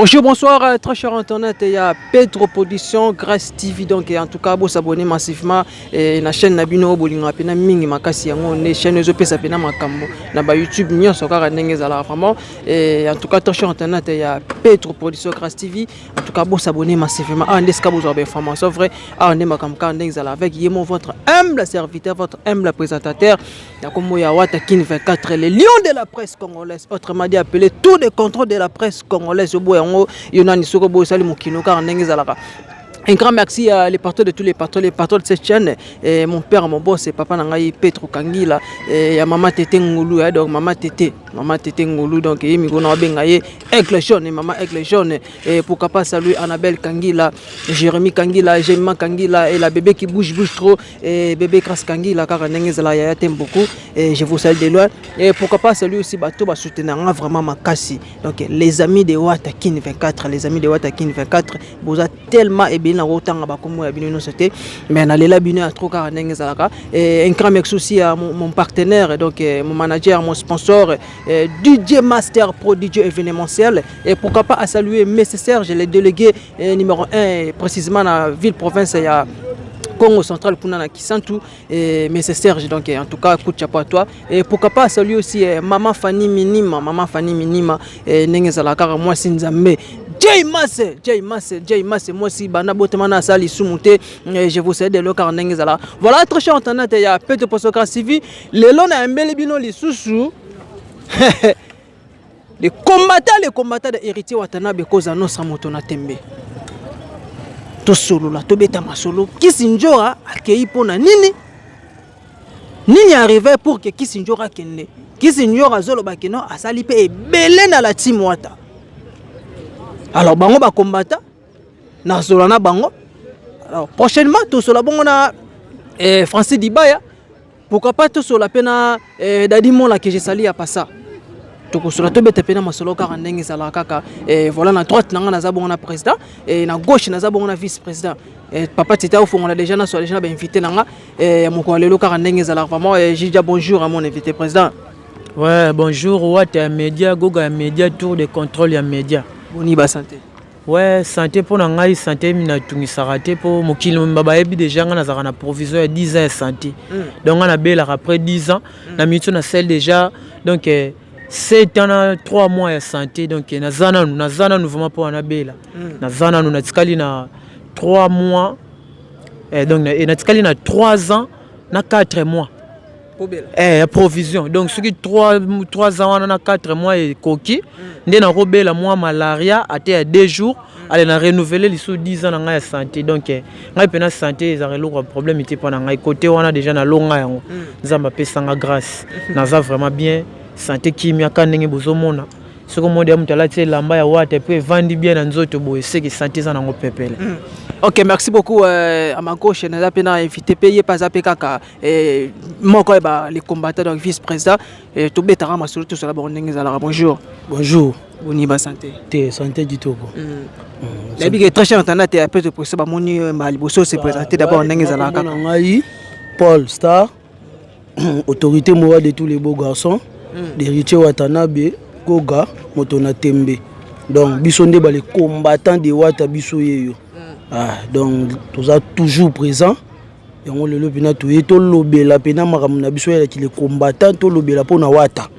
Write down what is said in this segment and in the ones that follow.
Bonjour, bonsoir, très cher internet. Il y a Pedro Production, Grâce TV. Donc, en tout cas, vous abonnez massivement à la chaîne Nabino Bolinga Pena Mingi Makasi Yango, les chaînes Zopesa Pena Makambo, na YouTube Nyon Sokara Nengezala vraiment. Et en tout cas, très cher internet, il y a Pedro Production, Grâce TV. En tout cas, vous abonnez massivement à Neska vous avez information vrai. À Nemakamka Nengezala avec Yemo, votre humble serviteur, votre humble présentateur. Yakomo Yawata Kin 24, les lions de la presse congolaise, autrement dit appelé tout le contrôle de la presse congolaise. Un grand merci à les patrons de tous les patrons de cette chaîne. Et mon père, mon boss, c'est papa Nangaï Petro Kangila. Et maman Tété Ngoulou, donc maman Tété Ngoulou, donc il y a Bengaye, Aigle Jaune, maman Aigle Jaune. Et pourquoi pas saluer Annabelle Kangila, Jérémy Kangila, Gemma Kangila, et la bébé qui bouge trop, et bébé Kras Kangila, car Nengezala, il y a beaucoup. Et je vous salue de loin. Et pourquoi pas saluer aussi Bato, soutenir vraiment ma cassie. Donc les amis de Watakin 24, les amis de Watakin 24, vous êtes tellement bien. Mais on a les bino à trop car et un grand merci aussi à mon partenaire, donc mon manager, mon sponsor, DJ Master Pro DJ événementiel. Et pourquoi pas à saluer Messe Serge, le délégué numéro 1 précisément dans la ville province. Il y a Congo central Kunana Kisantu et Messe Serge, donc en tout cas coup de chapeau à toi. Et pourquoi pas saluer aussi maman Fanny Minima et Nengezala car moi Sinzambe Jay Masse, moi aussi, Bana Botemana Sali Sumute, je vous salue de l'Okar Nengezala. Voilà, très cher internet, il y a peu de Posoka Civi. Le long a un bel bino, les sous-sous. Les combattants de héritier Watanabe, cause à nos Samotona Tembe. To solo la, to beta ma solo. Kisinjora, accueilli pour Nini. Nini arrivait pour que Kisinjora kenne. Kisinjora Zolo Bakeno, a salipe et belé dans la team Wata. Alors bango ba combattant na solana bango. Alors prochainement tout sur la bango na Francis Dibaya. Pourquoi pas tout sur la pena Dadi Mola que j'ai sali à passer. Tout sur la tobe te pena masolo car ndenge sala kaka et voilà na droite na na zabongo na président et na gauche na zabongo na vice président. Et papa tita au fond on a déjà na sur les gens invité nanga et mon ko lelo car ndenge sala vraiment et j'ai dit bonjour à mon invité président. Ouais, bonjour Wata Média Goga Média tour de contrôle ya média. Boni ba santé. Ouais, santé pour nangai santé mina tungi sarate pour mokili mbaba yebi déjà ngana zaka na provisoire 10 ans santé. Donc on a belle après 10 ans, na mitu na celle déjà donc 7 ans 3 mois de santé donc na zana nous vraiment pour na belle. Na zana nous na tikali na 3 mois et donc na tikali na 3 ans na 4 mois. Provision. Donc, ce qui 3 ans, on a 4 mois et coquille. On a robé la mois malaria à 2 jours. On a renouvelé les sous 10 ans dans la santé. Donc, on a la santé, il y a un problème. Côté, on a déjà la longue. Nous avons fait grâce. Nous avons vraiment bien santé qui m'a canné besoin de ce que moi je me lamba ya wate puis vendre bien dans autres boy c'est que santé ça n'en pepele. Ok, merci beaucoup à ma gauche nous avons invité payer pas à kaka et moi quoi les combattants donc vice président et tout betara ma sur tout ça la bonjour. Bonjour. Boni ba santé. T'es santé du tout. La big très cher internet et après de procès ba moni maliboso se présenter d'abord Nengezala kaka. Paul Star autorité morale de tous les beaux garçons d'héritier Watanabe Goga Motona Tembe. Donc bisonde ba les combattants de Wata biso yeyo. Donc tous a toujours présent et on le lobina tout et to lobela pena makamuna biso ya ki les combattants to lobela pona Wata.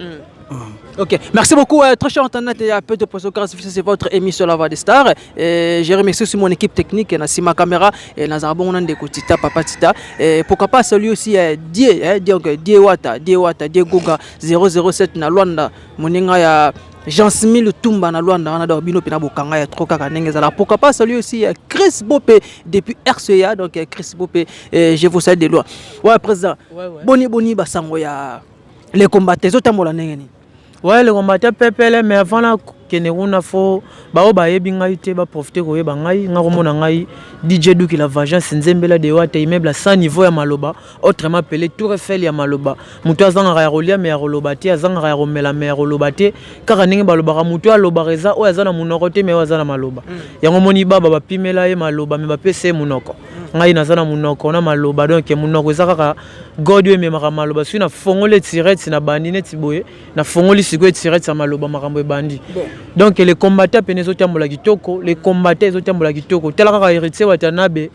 Ok, merci beaucoup. Très cher internet, il y a peu de Posoka, c'est votre émission La Voix des Stars. Je remercie aussi mon équipe technique, Nassima Caméra, et Nazarbon Ndekotita, Papa Tita. Pourquoi pas celui aussi, Die Wata, Die Goga 007 na Luanda, Moninga ya Jean-Smil Tumba na Luanda, on a d'Orbino Pinabokanga, ya Troka Nengezala. Pourquoi pas celui aussi, Chris Bopé depuis RCA, donc Chris Bopé, je vous salue de loin. Ouais, président, Boni Basango, ya les combattants, Zotamola Nengeni. Ouais, le combattant pepele mais avant la kenekuna fo bao ba yebi ngai te ba profiter ko yeba ngai ngomona ngai DJ Duki la Vagence Nzembela de Wata immeuble sans niveau ya maloba autrement appelé Tour Eiffel ya maloba mutu azanga ya rolia mais ya roloba te azanga ya romela mais ya roloba te kaka ningi baloba mutu aloba reza o azana munoko te mais o azana maloba yango moni baba ba pimela ye maloba mais ba pese munoko ngai nazana munoko na maloba donc munoko ezaka godwe me maloba sina fongole tirette na bandi neti boye na fongoli siko tirette sa maloba makambo e bandi Donc les combattants penezotambola kitoko, les combattants ezotambola kitoko. Tela kaka héritier Watanabe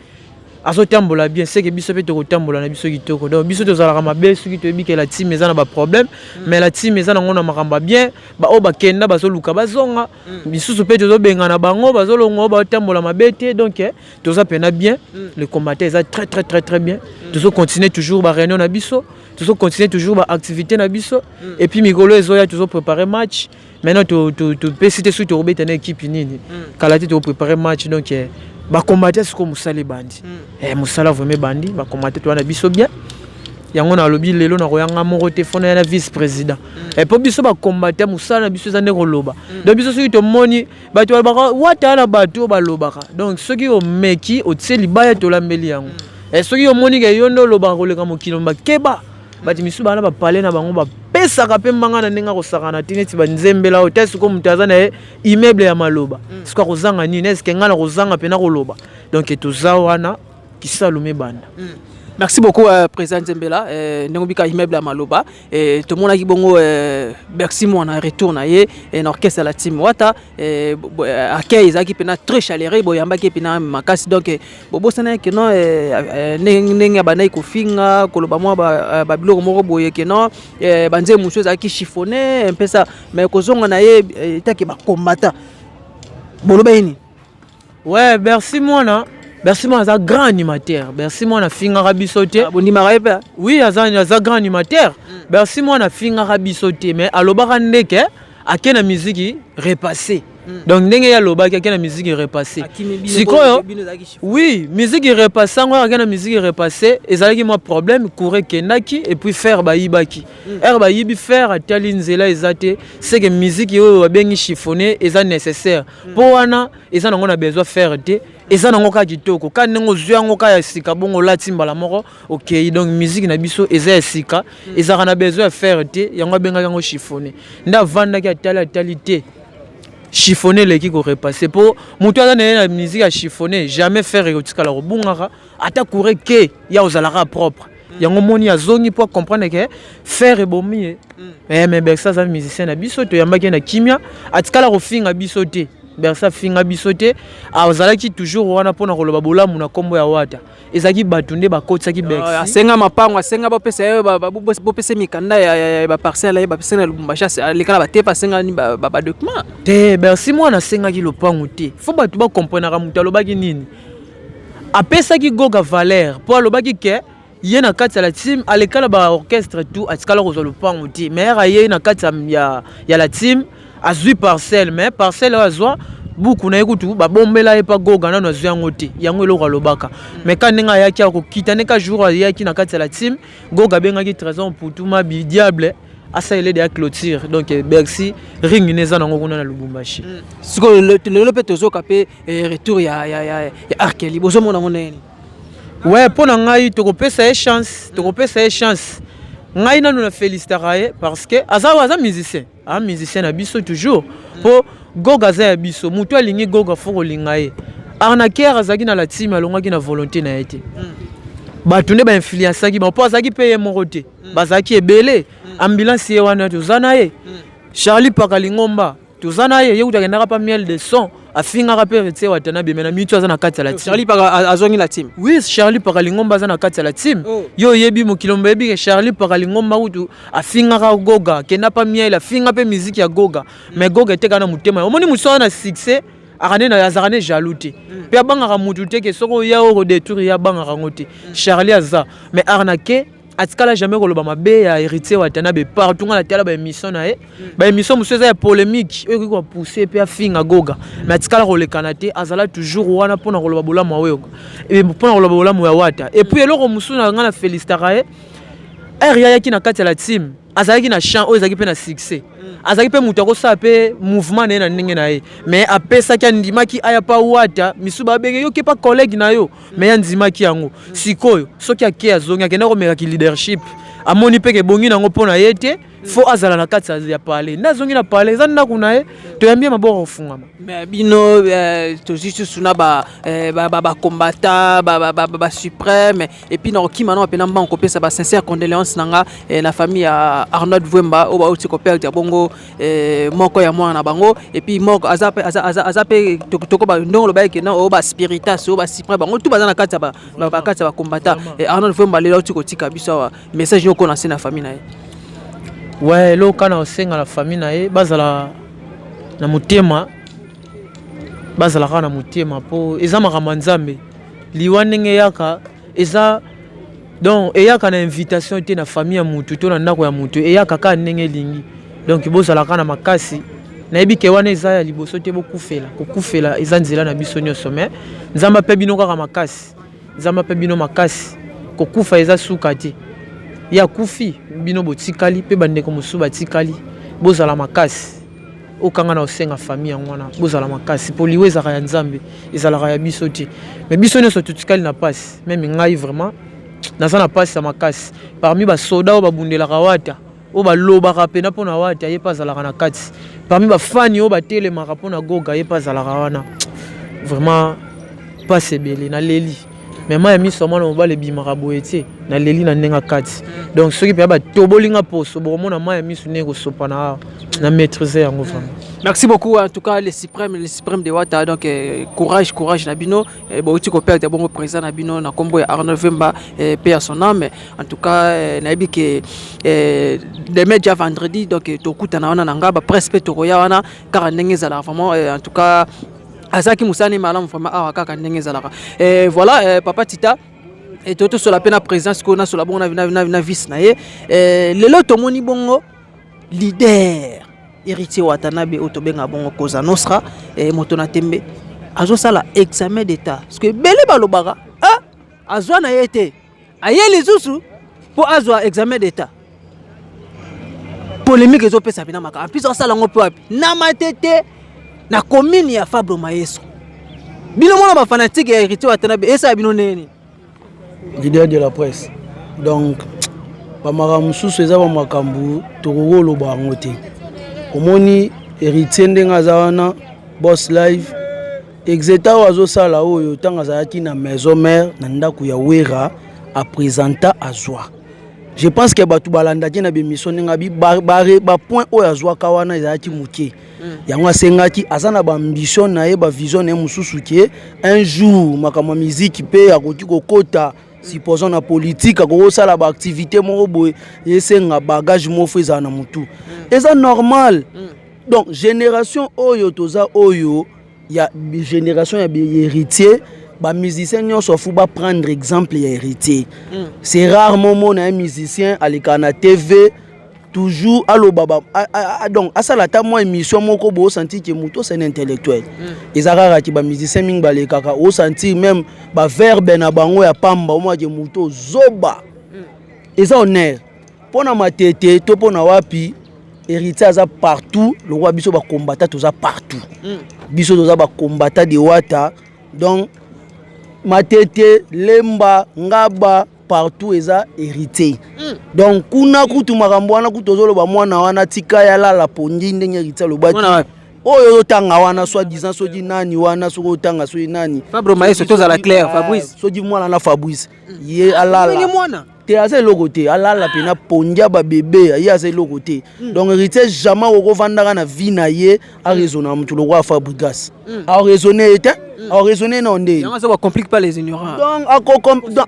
azotambola bien, c'est que biso pe tokotambola na biso kitoko. Donc biso tozalaka mabe soki toyebi ke la team eza na ba problème, mais la team eza nango na makamba bien, ba o bakenda bazoluka bazonga, bisusu pe tozobenga na bango bazolongo batambola mabe te. Donc toza pena bien, les combattants eza très bien. Tozo continuer toujours ba réunion na biso, tozo continuer toujours ba activité na biso et puis migolo ezoya tozo préparer match. Maintenant tu peux citer sur to robeta na équipe nini. Kala te to préparer match donc ba combattre ce comme musala bandi musala vraiment bandi ba combattre to na biso bien yango na lobi lelo na koyanga moko te fona na vice président et pour biso ba combattre musala na biso za ne koloba donc biso soki to moni ba to ba wata na bato ba lobaka donc soki o meki o tseli baya to lambeli yango et soki o moni ke yondo loba ko leka mokilo ba keba bati misu bana ba parler na bango ba pesaka pe mbanga na ninga ko sakana tineti ba nzembela o test ko mutaza na immeuble ya maloba siko ko zanga nini est-ce que ngana ko zanga pe na ko loba donc toza wana kisalume banda. Merci beaucoup président Nzembela ndengobika immeuble ya maloba et tout monde qui bongo merci moi na retour na ye et na orchestre la team wata accueil zaki pena très chaleureux boyamba ki pena makasi donc bobo sana ke non nenga bana ko finga koloba moi ba biloko moko boye ke non banze muso zaki chiffonné un peu ça mais ko zonga na ye taki ba combattant boloba ini. Ouais, merci moi na. Merci moi un grand animateur. Merci moi na finga rabisoté. Oui, un grand animateur. Merci moi na finga rabisoté mais alobaka ndeke akena musique repassée. Donc ndenge ya lobaka akena musique repassée. Sikoyo. Oui, musique repassée ngo akena musique repassée ezalaki moi problème courir kendaki et puis faire bayibaki. Ba yibi faire atali nzela ezate c'est que musique yo babengi chiffonné eza nécessaire. Po wana eza nango na besoin faire te. Et ça nango ka kitoko ka nengo zwango ka ya sika bongo lati mbala moko OK donc musique na biso eza sika eza kana besoin faire te yango benga yango chiffonné nda vanda ki atalité chiffonné leki ko repasser pour mutu ana na musique à chiffonné jamais faire erotika la robungaka ata courir ke ya ozalaka propre yango moni azongi pour comprendre que faire ebomi mais ça ça musicien na biso to yambaki na kimia atikala ko finga biso te bersa finga bisote azalaki toujours wana pona koloba bolamu na kombo ya wata ezaki batunde bakotsaki bersi asenga mapango asenga bopesa bopesa mikanda ya ba parcelle ya ba pesa na Lubumbashi lekala batepa asenga ni ba document te bersi mwana asenga ki lopango te faut batu ba comprendre ka mutu alobaki nini apesa ki goga valeur po alobaki ke ye na kati la team alekala ba orchestre tout atikala ko zo lopango te mais ye na kati ya la team azui parcelle mais parcelle azwa buku na ekutu ba bombela epa goga na azwi yango te yango eloko alobaka mais quand ninga yaki akokita ne ka jour yaki na kati la team goga bengaki trésor putuma bi diable asa ele de clôture donc Bercy ring neza nango kuna na Lubumbashi siko le pe tozo kapé retour ya Arkeli bozo mona ngone ni ouais pona ngai tokopesa chance ngai nanu na féliciter parce que aza musicien na biso toujours po goga za ya biso mutu alingi goga foko lingaye arnaqueur azaki na la team alongaki na volonté na yete batunde ba influence ki ba po azaki paye morote bazaki ebele ambulance ye wana tozana ye Charlie Pakalingomba tozana ye utakendaka pa miel de son afinga rapper tse Watanabe mena mitu azana kati la team Charlie azongi la team oui Charlie Pakalingomba azana kati la team yo yebi mokilomba yebi ke Charlie Pakalingomba utu afinga ka goga kenda pa miel afinga pe musique ya goga mais goga eteka na mutema omoni muso na succès akane na azarane jalouté pe abanga ka mutu te ke soko ya o détour ya banga ka ngote Charlie aza mais arnaqué atikala jamais koloba mabe ya héritier Watanabe partout ngala tala ba émission na ba émission muso za polémique eko ko pousser pe afinga goga mais atikala kolekana te azala toujours wana pona koloba bolamu awe et pona koloba bolamu ya wata et puis eloko muso na ngala féliciter ya ki na kati la team azalaki na chant o ezaki pe na succès azaki pe mutu akosa pe mouvement na ndenge na ye mais apesa ki ndimaki aya pa wata misuba benge yo ke pa collègue na yo mais ya ndimaki yango sikoyo soki ake azongi akenda ko meka ki leadership amoni pe ke bongi nango pona yete faut azala na kati ya parler nazongi na parler eza ndako na ye toyambie maboko ofungama mais bino juste suna ba combattant ba suprême et puis na okima na pena mba kopesa ba sincère condoléances nanga na famille ya Arnold Vwemba o ba uti ko perdre bongo moko ya mwana na bango et puis moko azape toko ba ndongo ba ke na o ba spiritas o ba suprême bango tout bazana kati ba combattant et Arnold Vwemba lelo uti ko tika biso message yoko na sina famille na ye. Ouais, lo kana osenga la famille na ye bazala na mutema bazala kana mutema po eza makambo nzambe liwa ndenge yaka eza donc eyaka na invitation te na famille ya mutu to na ndako ya mutu eyaka ka ndenge lingi donc bozala kana makasi na yebi ke wana eza ya liboso te kokufela eza nzela na biso nyonso mais nzamba pe bino kaka makasi nzamba pe bino makasi kokufa eza suka te ya kufi bino botikali pe bandeko mosusu batikali bozala makasi okanga na osenga famille ya mwana bozala makasi po liwe ezaka ya nzambe ezalaka ya biso te mais biso nyonso tutikali na pasi même ngai vraiment naza na pasi ya makasi parmi basoda oyo babundelaka wata oyo balobaka pena mpo na wata ye mpe azalaka na kati parmi bafani oyo batelemaka mpo na goga ye mpe azalaka wana vraiment pasi ebele naleli mais moi mis sur moi on va les bimaka boye te na leli na ndenga kati donc ceux qui peut ba tobolinga poso bomona moi mis sur nego sopana na maîtriser yango vraiment. Merci beaucoup en tout cas les suprêmes de Wata donc courage na bino ba uti ko perdre bon président na bino na kombo ya Arnold Vwemba paix à son âme en tout cas na yebi que demain déjà vendredi donc to kutana wana nga ba presque to roya wana car ndenge zala vraiment en tout cas Azaki Moussani malam vraiment kaka ndenge zalaka voilà papa Tita et toto sur la peine présence qu'on a sur la bonne na vis na ye lelo tomoni bongo leader héritier Watanabe otobenga bongo Cosa Nostra motona tembe azo sala examen d'état parce que belé balobaka azwa na yete ayeli zusu pour azwa examen d'état polémique ezo pesa bina maka en plus on sala ngo pe na matete na commune ya Fabro Maestro bino mona ba fanatique ya héritier Watanabe esa bino neni leader de la presse donc ba maramususu eza ba makambu tokoko loba ngo te omoni héritier ndenga zawana boss live exeta wazo sala oyo tanga zaki na maison mère na ndako ya Wera a présenter azwa je pense que batu balanda na bemission ndenga bi ba point oyo azwa kawana zaki muke yango asengaki azana ba ambition na ye ba vision na mususu ke un jour makama musique pe akoki kokota supposons na politique akosala ba activité moko boye yesenga bagage mofo eza na mutu eza normal donc génération oyo toza oyo ya génération ya héritier ba musicien nyonso fu ba prendre exemple ya héritier c'est rarement mon un musicien aleka na TV toujours allo baba donc asala ta moi émission moko bo sentir que muto c'est un intellectuel ezaka ki ba musicien ming balekaka o sentir même ba verbe na bango ya pamba o moi que muto zoba eza honneur pona matete to pona wapi héritier aza partout le roi biso ba combattant toza partout biso toza ba combattant de Wata donc matete lemba ngaba partout eza héritier donc kuna kutu makambo wana kutozolo ba mwana wana tika ya la pongi ndenge héritier lo bati oyo tanga wana soit disant soji nani wana soko tanga soji nani Fabro Maestro toza la claire Fabrice soji mwana na Fabrice ye alala mwana te ase lokote alala pena pongia ba bébé ye ase lokote donc héritier jamais oko vandaka na vie na ye a raisonner mutu lo roi Fabrigas a raisonner était a raisonner non ndé yango ça complique pas les ignorants donc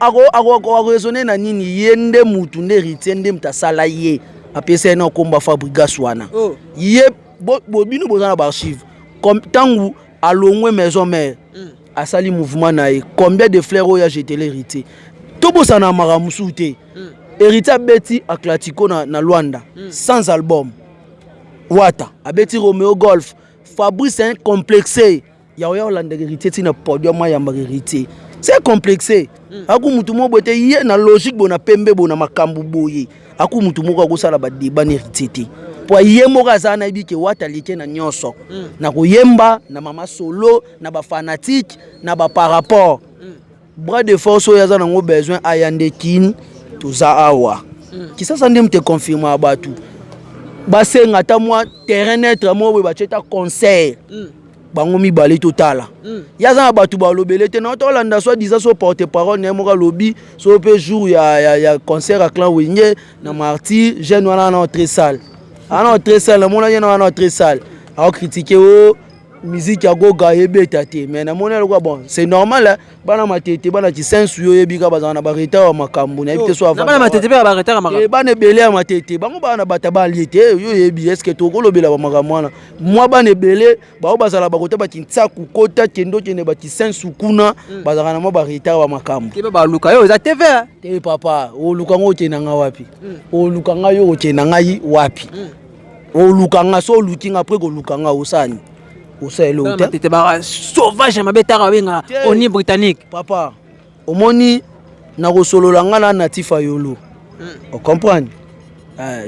ako raisonner na nini yende mutu nde héritier nde mtasala ye apesa na komba Fabrigas wana ye bobino bozana ba archive comme tangu alongwe maison mère asali mouvement na ye combien de fleurs oya jeté l'héritier tobo sana maramusu te héritier beti Atlantico na Luanda sans album Wata abeti Romeo Golf Fabrice est complexé ya oya Hollande héritier tina podium ya héritier c'est complexé aku mutu mo bote ye na logique bona pembe bona makambu boye aku mutu moko akosala ba débat na héritier te po ye moko azana ibike Wata like na nyonso na koyemba na mama solo na ba fanatique na ba par rapport bras de force oyo aza nango besoin ayande kin toza awa kisasa nde mte confirmer abatu basenga ta mwa terrain netre mo boye bacheta concert bango mibale totala yaza na bato balobele te na tolanda so disant so porte parole na moka lobby so pe jour ya concert à clan Wenge na martyr jeune wana na très sale ana très sale na mona yana na très sale a critiquer o musique ya goga yebeta te mais na mona lokwa bon c'est normal bana matete bana ti sensu yo yebika bazana na bareta wa makambo na ebite so avant bana matete ba bareta ka makambo bana belé ya matete bango bana bata ba liete yo yebi est-ce que to ko lobela ba makambo wana moi bana belé ba bazala ba kota ba tintsa ku kota tendo tene ba ti sensu kuna bazana na mo bareta wa makambo ke ba luka yo za TV te papa o luka ngo tena nga wapi o luka nga yo tena ngai wapi o luka nga so lukinga après ko luka nga osani oselo te tete ba sauvage mabeta ka benga oni britannique papa omoni na kosolola nga na natifa yolo o comprendre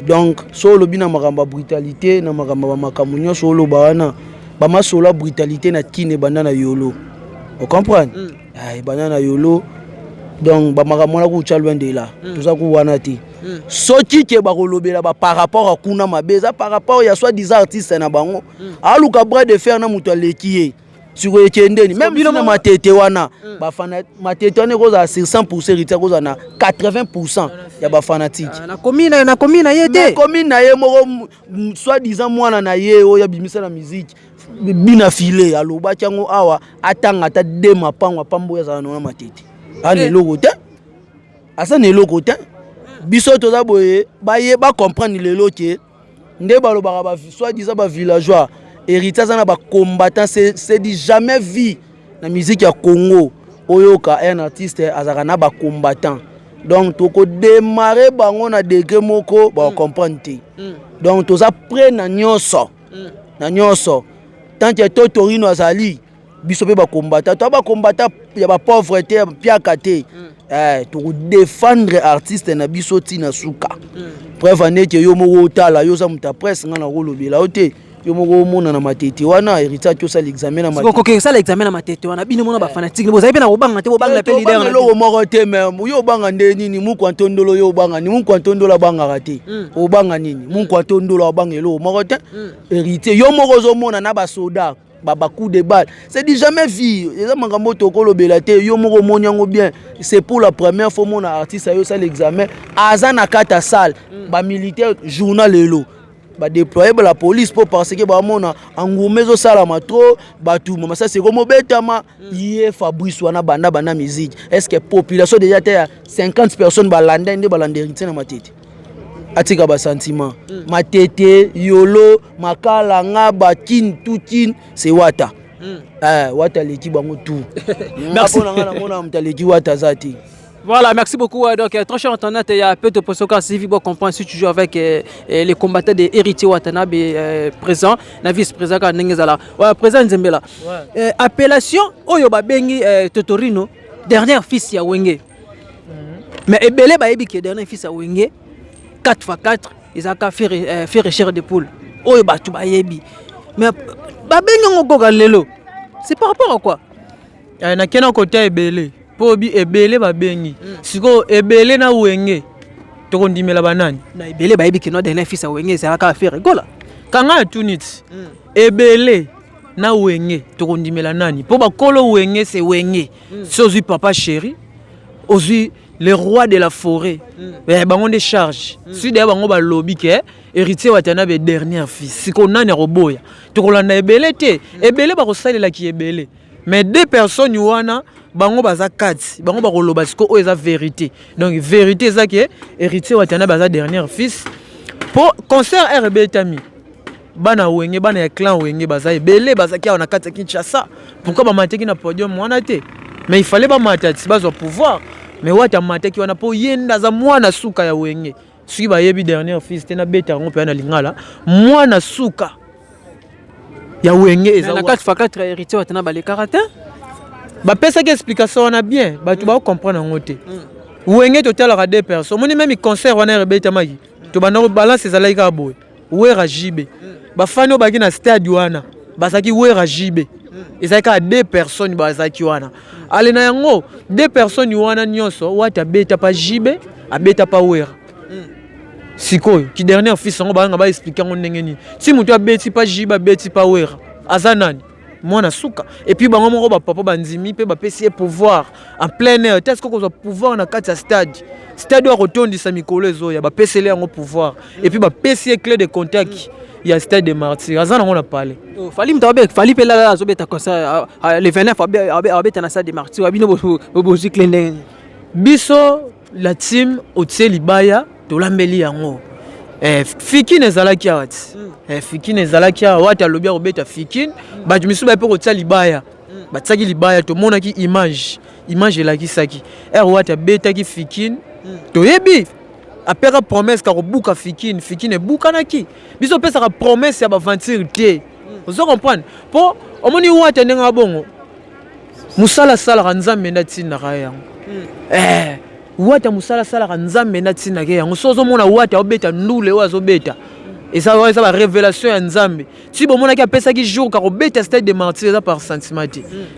donc solo bina makamba brutalité na makamba makamunyo solo bawana ba masola brutalité na kine banana yolo o comprendre banana yolo donc ba makamona ku chalwa ndela tuza ku wana ti soki ke ba kolobela ba par rapport à kuna mabeza par rapport ya soit des artistes na bango aluka bras de fer na muto lekiye sur ekendeni même si na matete wana ba fana matete wana koza 100% rita koza na 80% ya ba fanatique na komina yete komina ye moko soit disant mwana na ye o ya bimisa na musique bina filé aloba chango awa atanga ta dema pangwa pambo ya za na matete ale logo te asa ne logo te biso toza boye baye ba comprendre lelo ke nde balobaka ba soit disant ba villageois héritage na ba combattant c'est dit jamais vu na musique ya Congo oyoka un artiste azaka na ba combattant donc toko démarrer bango na degré moko ba comprendre te donc toza prêt na nyonso tant que Totorino azali biso pe ba combattant to ba combattant ya ba pauvreté ya piaka te to défendre artiste na biso tina suka preuve aneke yo moko tala yo za muta presse ngana kolobela ote yo moko mona na matete wana héritage to sa l'examen na matete ko ça l'examen na matete wana bino mona ba fanatique bo zabe na bobanga te bobanga pe leader na lo moko te même yo banga nde nini muko antondolo yo banga ni muko antondola banga rate o banga nini muko antondola banga lo moko te héritier yo moko zo mona na ba soda baba coup de balle c'est dit jamais vu les makambo to ko lobela te yo moko monyango bien c'est pour la première fois mon artiste yo ça l'examen azana kata salle ba militaire journal lelo ba déployer la police pour parce que ba mona angumezo sala matro batu mama ça c'est comme betama yé Fabrice wana banda musique est-ce que population déjà 50 personnes ba landa ndé ba landerité na matete atika ba sentiment matete yolo makala nga bakin tukin c'est wata wata leki bango tout merci na ngona mtaleki wata zati. Voilà, merci beaucoup. Donc, très cher internet, il y a peu de personnes qui vont comprendre si tu joues avec les combattants de Héritier Watanabe présent, la vice-président Nengezala. Ouais, président Nzembela. Appellation Oyoba Bengi Totorino, dernier fils ya Wenge. Mais Ebele Baebi qui est dernier fils ya Wenge, 4x4, ils ont fait recherche de poule. Oyoba Tubayebi. Mais Babengi Ngoga Lelo, c'est par rapport à quoi? Il y a un côté Ebele. Pobi ebele babengi siko ebele na Wenge tokondimela banani na ebele bayebi kino dernier fils ya Wenge ça ka faire gola kanga tunit ebele na Wenge tokondimela nani po bakolo Wenge c'est Wenge sozi papa chéri ozi le roi de la forêt bango de charge si de bango ba lobby ke héritier Watanabe dernier fils siko nani roboya tokolanda ebele te ebele ba kosalela ki ebele mais deux personnes wana bango baza kati bango ba koloba siko o eza vérité donc vérité eza que héritier Watanabe baza dernier fils pour concert RB Tami bana Wenge bana ya clan Wenge baza ebele baza ki na kati Kinshasa pourquoi ba mateki na podium wana te mais il fallait ba matati bazo pouvoir mais wata mateki wana po yenda za mwana suka ya Wenge siki ba yebi dernier fils te na beta ngo pe na lingala mwana suka ya Wenge eza na 4x4 héritier Watanabe le karatin ba pesa ki explication wana bien ba tu ba comprendre ngote Wenge total à deux personnes moni même concert wana rebeta maki to bana balance ezala ka boy wera jibe ba fano ba ki na stade wana basaki wera jibe ezaka à deux personnes basaki wana ale na yango deux personnes wana nyonso wata beta pa jibe abeta pa wera sikoyo ki dernier fils ngo ba expliquer ngo ndenge ni si mutu abeti pa jiba beti pa wera azanani mwana suka et puis bango moko ba papa bandimi pe ba pesi pouvoir en plein air est-ce que ko pouvoir na kati ya stade wa rotondisa mikolo ezoya ba pesele yango pouvoir et puis ba pesi clé de contact ya stade de martyr azana ngo na parler fali mtabe fali pe la azobeta concert le 29 abeta na stade de martyr abino bo clé ndenge biso la team otie libaya tolambeli yango Fikin ezalaki awati Fikin ezalaki awati alobi akobeta Fikin batu misu ba pe kotia libaya batsaki libaya to monaki image elakisaki wati abetaki Fikin toyebi apeka promesse ka kobuka Fikin ebukanaki biso pesaka promesse ya baventure te ozo comprendre po omoni wati ndenga bongo musala sala nzambe ndatinaka yango wata musala sala ka nzambe na tina ke yango sozo mona wata obeta ndule wazo beta esa ba révélation ya nzambe si bo mona ki apesa ki jour ka obeta stade de martyr ça par sentiment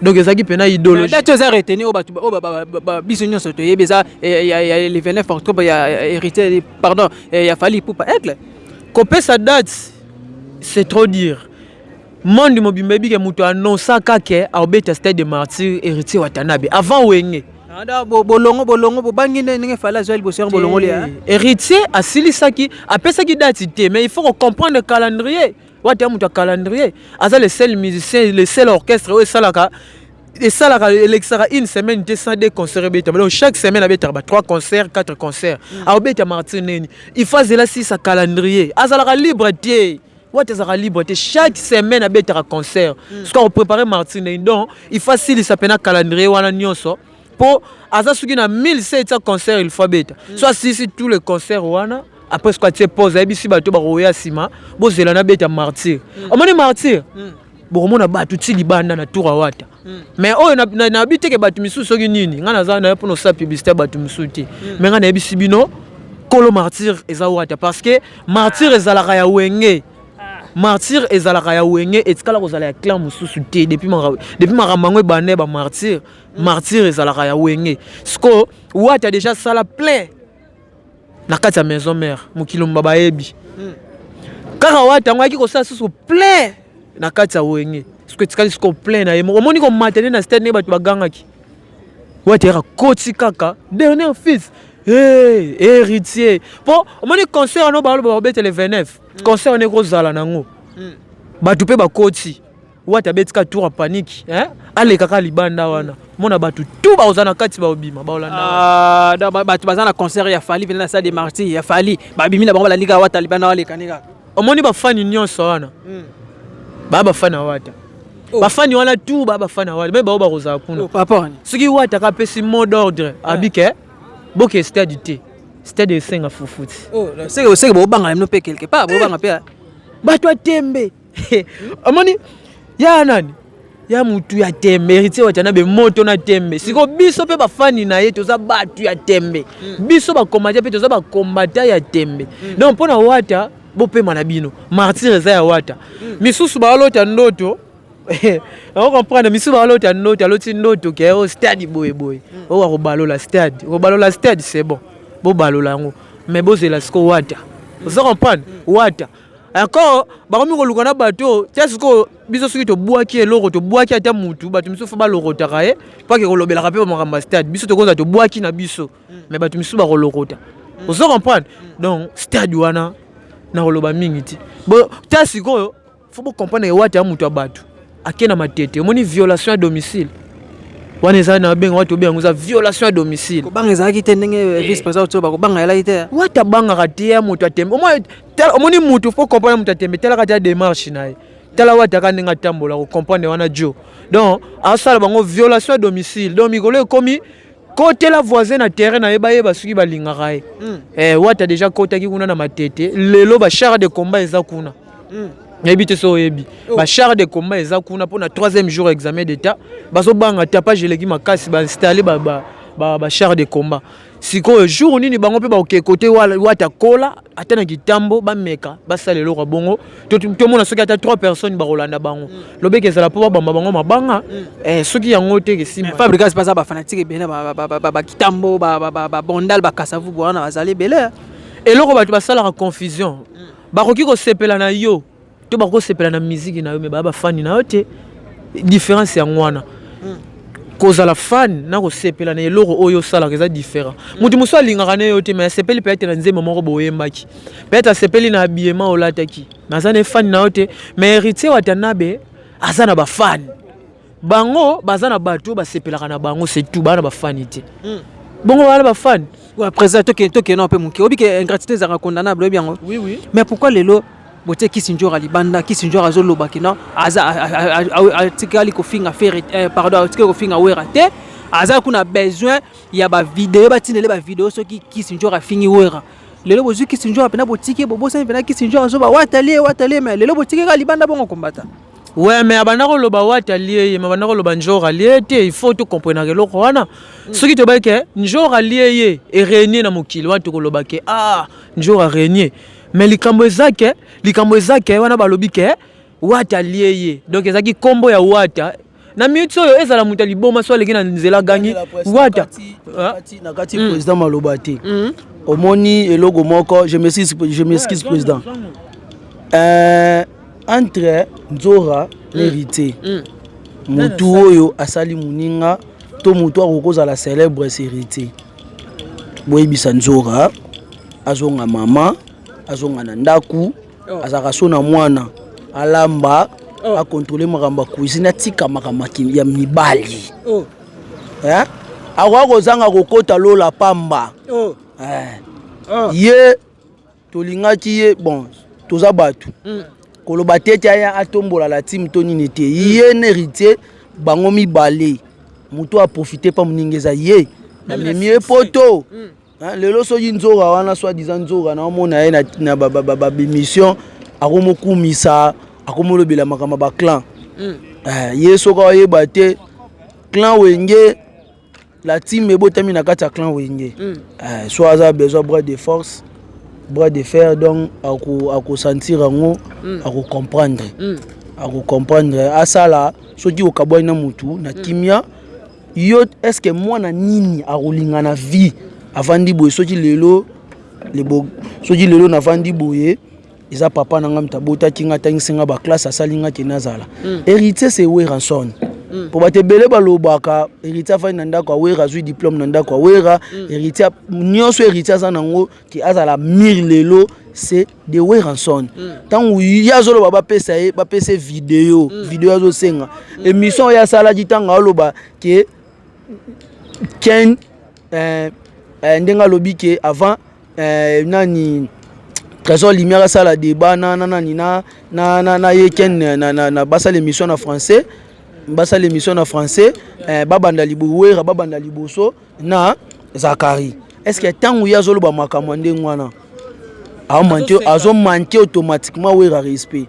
donc ezaki pena idéologie date za retenir o ba biso nyonso to yebeza ya le 29 octobre ya hérité pardon ya fali poupa aigle ko pesa date c'est trop dire monde mobimba bi ke muto annonce kake a obeta stade de martyr hérité Watanabe avant wenge bolongo bobangi ndenge fala zali boser bolongo lia héritier asilisaki apesaki date te mais il faut comprendre le calendrier wata muta calendrier aza le seul musicien le seul orchestre et salaka l'extra une semaine 202 concerts beta donc chaque semaine abeta 3 concerts 4 concerts a obeta Martin neni il faisait là si sa calendrier azalaka libre te wata zara libre te chaque semaine abeta concert ce qu'on préparer Martin neni donc il facile ça pena calendrier wana nyonso pour azasuki na 1700 concerts il faut beta soit si tous les concerts wana après ce que tu poses abisi bato ba roya sima bozela na beta martyr omoni martyr bomona bato ti libanda na tour wata mais oyo na biteke bato misusu soki nini ngana za na pour no sa publicité bato misusu te mais ngana ebisi bino kolo martyr eza wata parce que martyr ezalaka ya wenge martyr ezalaka ya wenge etikala kozala ya clan mususu te depuis makamangwe bane ba martyr ezalaka ya wenge sko wata déjà sala plein na kati ya maison mère mokilo mbaba yebi kaka wata ngaki ko sa susu plein na kati ya wenge sko etikali sko plein na yemo omoni ko matene na stade ne bato bagangaki wata era koti kaka dernier fils héritier po omoni concert no ba bete le 29 concert ne ko zala nango batu pe bakoti wata betika tour panique ale kaka libanda wana mona batu tout ba ozana kati ba obima ba olanda batu bazana concert ya fali vena sa de martyr ya fali ba bimi na bango la liga wata libanda wale kanika omoni ba fani nyonso wana ba fana wata ba fani wana tout ba fana wale me ba roza kuna papa soki wata ka pesi mot d'ordre abike boke stade te stade senga fufuti c'est que bo banga no pe quelque part bo banga pe bato atembe amoni ya nani ya mutu ya tembe héritier Watanabe moto na tembe siko biso pe bafani na ye toza batu ya tembe biso ba combattant pe toza ba combattant ya tembe donc pona wata bo pe manabino martyr eza ya wata misusu ba lota ndoto on comprend misusu ba lota ndoto aloti ndoto ke o stade boy o wa robalola stade c'est bon bo balola ngo mais bo zela siko wata vous comprendre wata encore bakomi koluka na bato tiasiko biso soki tobwaki eloko tobwaki ata mutu bato misu fa balokotaka ye pake kolobelaka mpe bamakambo ya stade biso tokoza tobwaki na biso mais bato misu bakolokota ozo comprendre donc stade wana na koloba mingi ti bo tiasiko faut comprendre wata ya mutu ya bato ake na matete omoni violation à domicile wana eza na benga watu benga za violation à domicile banga ezalaki te ndenge vice président to bako banga elaki te wata banga kati ya moto atembe omoni mutu faut comprendre moto atembe tala kati ya démarche naye tala wata ka ndenge atambola ko comprendre wana jo donc asala bango violation à domicile donc mikolo ekomi côté la voisin na terrain na yeba suki balingaka ye wata déjà kotaki kuna na matete lelo ba char de combat eza kuna Yebite so yebi ba char de combat eza kuna pour na 3e jour examen d'état bazo banga tapage leki makasi ba installer ba char de combat siko jour nini bango pe ba oke côté wata kola atana kitambo ba meka ba salelo ka bongo to mona soki ata 3 personnes ba rolanda bango lobeke ezala po ba bango mabanga soki yango te ke sima fabrikas pas ba fanatique bena ba kitambo ba bondal ba kasavu bwana bazali bele eloko bato basalaka confusion bakoki kosepela na yo to bakosepela na musique na yo me baba fani na yo te différence ya ngwana kozala fan na kosepela na eloko oyo osalaka eza différent mutu mosu alingaka na yo te me asepeli peut-être na nzembo moko boyembaki peut-être asepeli na habillement olataki naza na fani na yo te me héritier Watanabe aza na bafani bango baza na bato basepelaka na bango c'est tout bana bafani te bongo bana bafani ouais président toke non pe muki obi que ingratitude za condamnable bien oui mais pourquoi lelo bote Kisinjora libanda Kisinjora zoloba kina aza atikali ko finga faire pardon atikali ko finga wera te aza kuna besoin ya ba vidéo batinele ba vidéo soki Kisinjora fingi wera lelo bozu Kisinjora pena botike bobosa pena Kisinjora zoba watali mais lelo botike ka libanda bongo kombata. Ouais mais abana ko loba watali mais abana ko loba njora lié te il faut tout comprendre que loko wana soki to ba ke njora lié et régner na mokili wa to ko loba ke njora régner mais likambo ezake wana balobi ke wata lieye donc ezaki kombo ya wata na minute oyo ezala muta liboma so leki na nzela gangi wata na kati président maloba te omoni elogo moko je m'excuse président entre nzora hérité mutu oyo asali muninga to mutu akokozala célèbre hérité boyebisa nzora azonga mama azonga na ndaku azaka so na mwana alamba a contrôler makambo cuisine atika makambo ya mibali akwa kozanga kokota lola pamba ye tolingaki ye bon toza batu koloba tete aya atombola la team tonini te ye héritier bango mibale mutu a profiter pa muningeza ye na mie poto lelo soki nzora wana soi-disant nzora na omona ye na mission akomokumisa akomolobela makambo ba clan ye soka oyeba te clan wenge la team ebotami na kati ya clan wenge so aza besoin bras de force bras de fer donc akosentir yango akocomprendre asala soki okabwani na mutu na kimia yo eske mwana nini akolinga na vie avandi boye soki lelo na vandi boye eza papa nanga mtabota kinga tangisinga ba classe asalinga kenazala héritier c'est Weranson po batebele balobaka héritier afandi na ndako awera zui diplôme na ndako awera héritier nyonso héritier za nango ki azala mir lelo c'est de Weranson tangu yazolo baba pesa vidéo azo senga émission ya sala ditanga oloba ke ken ndenga lobi ke avant nani Trésor Lumière ça la débat na yeken na basa l'émission en français babanda libouwera babanda liboso na Zakari est-ce que tangu yazolo ba makambo ndengwana azo manquer automatiquement wera respect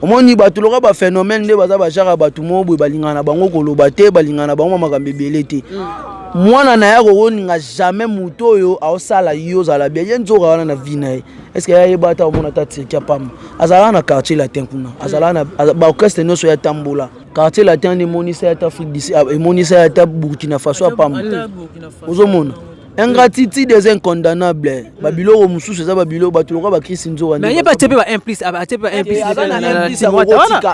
omoni bato loka ba phénomène nde baza ba jara bato mo boy balingana bango koloba te balingana bango makambe belete mwana na ya koninga jamais muto oyo aosala yo zala bien yenzo wana na vina est-ce que ya bata omona ta tirkia pam azala na quartier latin kuna azala na ba orchestre no so ya tambola quartier latin ni monisa ya Afrique d'ici et monisa ya ta Burkina Faso pam ozomona ingratitude des incondamnables babilo mususu za babilo batuloka ba Christ nzo mais yeba tepe ba implice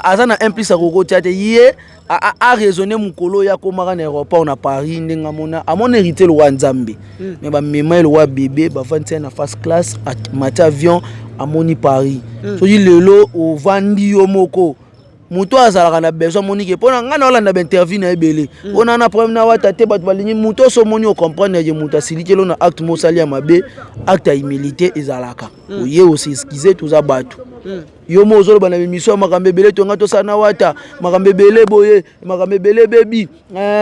azana implice akokoti ate ye a raisonner mukolo ya komaka na aéroport na Paris ndenga mona amon hérité le roi Nzambe mais ba mema le roi bébé ba vantia na first class mati avion amoni Paris so di lelo o vandi yo moko muto azalaka na besoin monike pona ngana olanda ba interview na ebele ona na problème na wata te bato balingi muto so moni o comprendre ye muta silikelo na acte mosali ya mabe acte ya humilité ezalaka oye aussi excuser tous abatu yo mo zolo bana émission makambe belé to ngato sana wata makambe belé boye makambe belé baby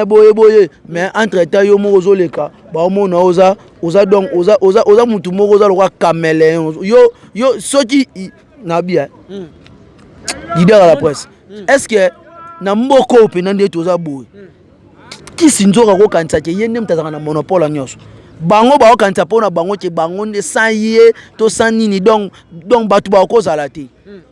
boye mais entre temps yo mo zoleka ba mona oza donc oza mutu moko oza lokwa caméléon yo soki na bien leader à la presse est-ce que na mboko pe na ndeto za boye Kisinjora ko kanisa ke yende mtazaka na monopole nyonso bango ba ko kanisa pona bango ke bango nde sans ye to sans nini donc batu ba ko zala te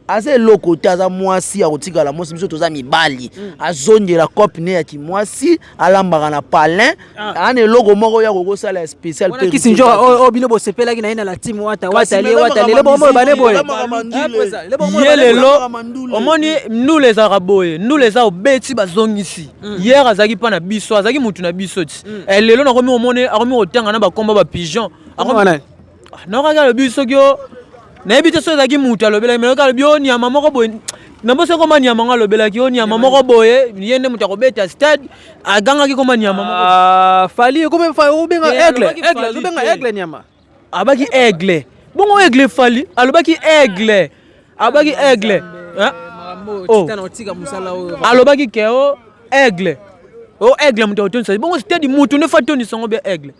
aza eloko te aza mwasi akotikala mwasi biso toza mibali azongela copine ya kimwasi alambaka na palin ana eloko moko ya kokosala spécial pe kisinjo o bino bosepelaki na ye na la team wata lelo bomo bane boye ye lelo omoni ndule ezalaka boye ndule eza obeti bazongisi hier azalaki mpa na biso azalaki mutu na biso ti lelo nakomi omone akomi kotanga na bakomba bapigeon nakaka lobi soki o nayebi te so ezalaki mutu alobelaki me nakaka lobi o niama moko boye nabosi koma niama ngo alobelaki o niama moko boye ye nde mutu akobeta stade agangaki koma niama moko fali obenga aigle niama abaki aigle bongo aigle fali alobaki aigle abaki aigle alobaki ke o aigle o aigle mutu atonisa bongo stade mutu ne fa tonisa ngo be aigle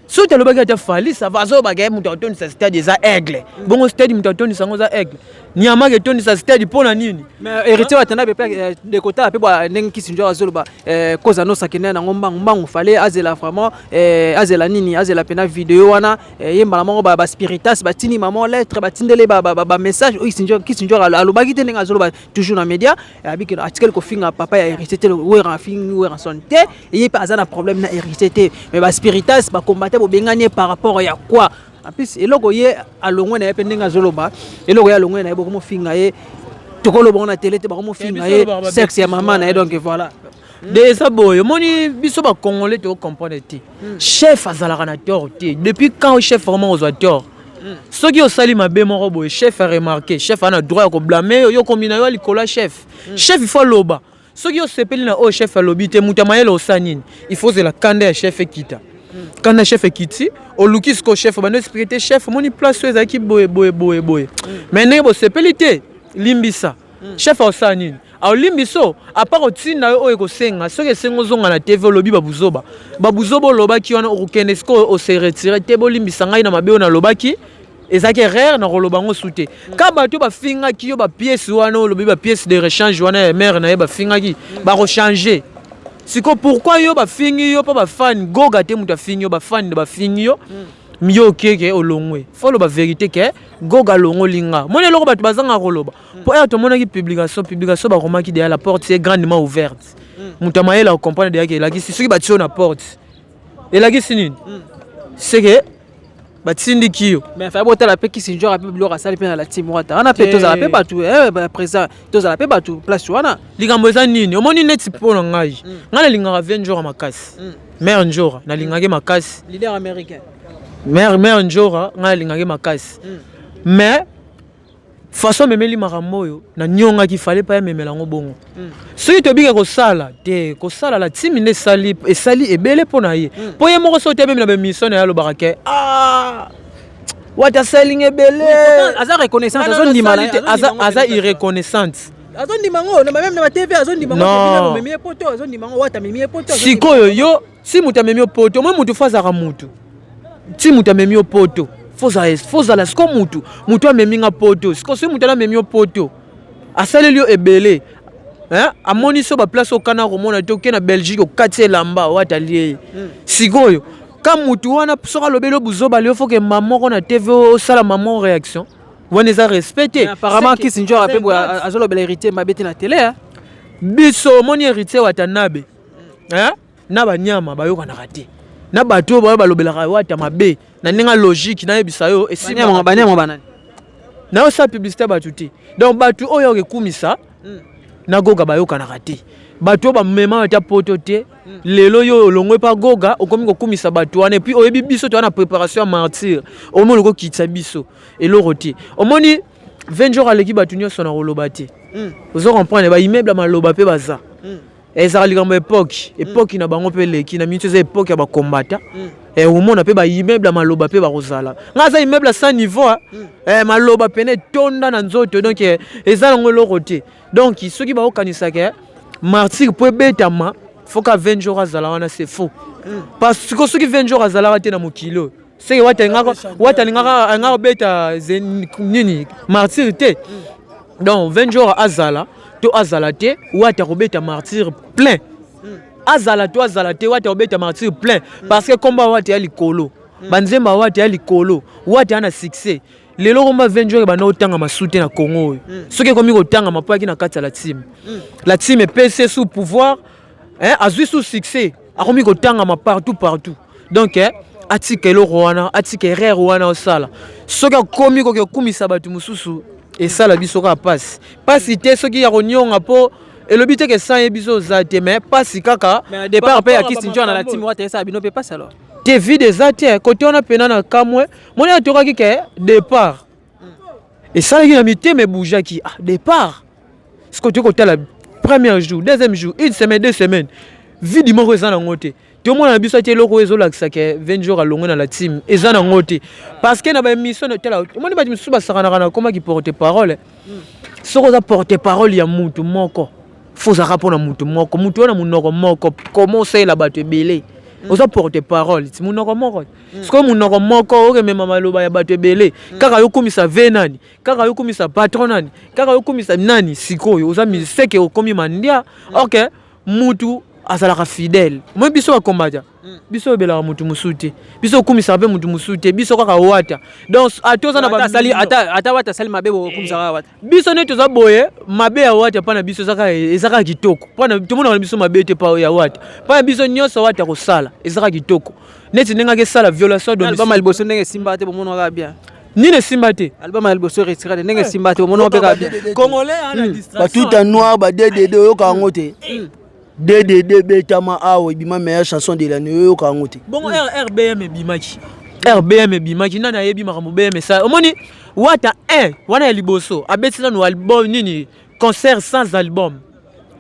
so te alobaki ata fali ça va zo bagaye mutu atonisa stade za aigle bongo stade mutu atonisa ngo za aigle niama ke tonisa stade pona nini mais héritier watana be de kota pe ba ndenge kisinjo azoloba koza no sakene na ngombangu fale azela vraiment azela nini azela pena vidéo wana yembala moko ba spiritas batini maman lettre batindele ba message o kisinjo alobaki te ndenge azoloba toujours na média abiki article ko finga papa ya héritier te wera fingi wera sonte et pas azana problème na héritier te mais ba spiritas ba combattre bo benganye par rapport ya quoi en plus eloko ye alongwe na ye pendenga zoloba eloko ya alongwe na ye bokomo finga ye tokoloba na télé te bokomo finga ye sexe ya maman na ye donc voilà déjà boy moni biso ba congolais te comprendre te chef azalaka na tort te depuis quand chef vraiment ozwa tort soki osali mabe moko boy chef a remarqué chef ana droit ko blâmer yo kombina yo likola chef chef il faut loba soki osepeli na o chef alobi te mutamayela osanini il faut la kanda ya chef ekita quand le chef ekiti oluki sko chef bano spirité chef moni place ezaki boye mais ndenge bosepeli te limbisa chef osanini au limbiso à part otinda yo ekosenga soki esengo zonga na TV olobi babuzoba lobaki wana okokende sko o se retirer te bolimbisa ngai na mabe na lobaki ezaki rare na koloba ngo sute ka bato bafingaki yo ba pièce wana olobi ba pièce de rechange wana mère na ye bafingaki ba rechanger siko pourquoi yo bafingi yo pa ba fan goga te muta fingi yo ba fan de bafingi yo miyo keke olongwe folo ba vérité ke goga longo linga moni loko bato bazanga koloba po to monaki publication ba komaki derrière la porte est grandement ouverte muta mayela comprendre derrière que la ki soki batio na porte et la ki sinini c'est que batindi kiyo mais fa bota la pe kisinjo a pe bilo rasali pe na la team wata ana pe toza la pe batu présent toza la pe batu place wana likambo za nini omoni neti pona ngai ngala lingaka 20 jours makasi mère njora na lingaka makasi leader américain mère njora ngala lingaka makasi mais façon memeli maramoyo na nyonga ki fallait pas memela ngo bongo soki tobika kosala te kosala la team ne sali ebele pona ye po ye moko so te même na be mission ya lo barake what a selling ebele aza reconnaissance azo ndima aza irreconnaissante azo ndima ngo na même na TV azo ndima ngo memie poto azo ndima ngo wata memie poto sikoyo yo si muta memie poto mo mutu fazaka mutu si muta memie poto foza la siko mutu ameminga poto siko so mutu ala memio poto asaleli yo ebele amoni so ba place okana komona te okena Belgique okati elamba wata lie sikoyo ka mutu wana soka lobelo buzoba leo faut que maman na TV osala maman réaction wana eza respecté apparemment kisinjo ape azolobela héritier mabeti na télé biso moni héritier watanabe na banyama bayoka na raté na bato balobelaka wata mabe na ninga logique na yebisa yo esima banyama banani na yo sa publicité bato te donc bato oyo okekumisa na goga bayoka na raté bato ba mema ta poto te lelo yo olongwe pa goga okomi kokumisa bato wana puis oyebi biso to na préparation à martyr omoni ko kitsa biso eloko te omoni 20 jours aleki bato nyonso na koloba te ozo comprendre ba immeuble maloba pe baza ezala likambo époque na bango pe leki na minute za époque ya ba combattant omona pe ba immeuble maloba pe ba kozala ngaza immeuble sans niveau maloba pene tonda na nzoto donc ezala ngolo te donc soki ba okanisa ke martyr po betama faut ka 20 jours azala wana c'est faux parce que soki 20 jours azala te na mokilo c'est wata ngaka beta nini martyr te donc 20 jours azala to azala te wata kobeta martyr plein azala to azala te wata kobeta martyr plein parce que combat wata ya likolo banzemba wata ya likolo wata na succès lelo komba 20 jours bana otanga masute na Congo soki komi kotanga mapaki na kati ya la team est PC sous pouvoir azui sous succès akomi kotanga ma partout donc atika eloko wana atika erreur wana osala soki akomi kokumisa bato mosusu esala biso ka pasi te soki ya konyonga po elobi te ke sa yebiso za te mais pasi kaka mais départ pe ya Kisinjo na la team wata esa bino pe passe alors te vide za te côté on a pena na kamwe moni atokaki ke départ et ça qui na miteme boujaki départ ce côté la premier jour deuxième jour une semaine 2 semaines vide moko eza na ngote tout le monde a biso te loko ezolakisa ke 20 jours alongo na la team eza na ngote parce que na ba émission de tela moni ba misuba sakana na koma ki porte parole soko za porte parole ya mutu moko faut za rapona mutu moko mutu wana munoko moko comment c'est la bato belé oza porte parole ti munoko moko siko munoko moko oke mema maloba ya bato belé kaka yokumisa venani kaka yokumisa patronani kaka yokumisa nani sikoyo oza miseke okomi mandia OK mutu azalaka fidèle moi biso ba combattre biso bela mutu musuti biso okumisa pe mutu musuti biso kaka wata donc atoza na ba sali ata wata sali mabe okumisa wata biso ne toza boye mabe ya wata pana biso ezaka kitoko pana tout monde na biso mabe te pa ya wata pana biso nyoso wata ko sala ezaka kitoko neti nenga ke sala violation de album alboso ndenge simba te bomono ka bien ni ne simba te album alboso retiré ndenge simba te bomono pe ka bien congolais ana distraction ba tout en noir ba DDD yo ka ngote DDD betama awo bima meilleure chanson de l'année yo ka ngote bon RBM bimaki nana yebi makambo BM ça omoni wata wana liboso abetisa no album nini concert sans album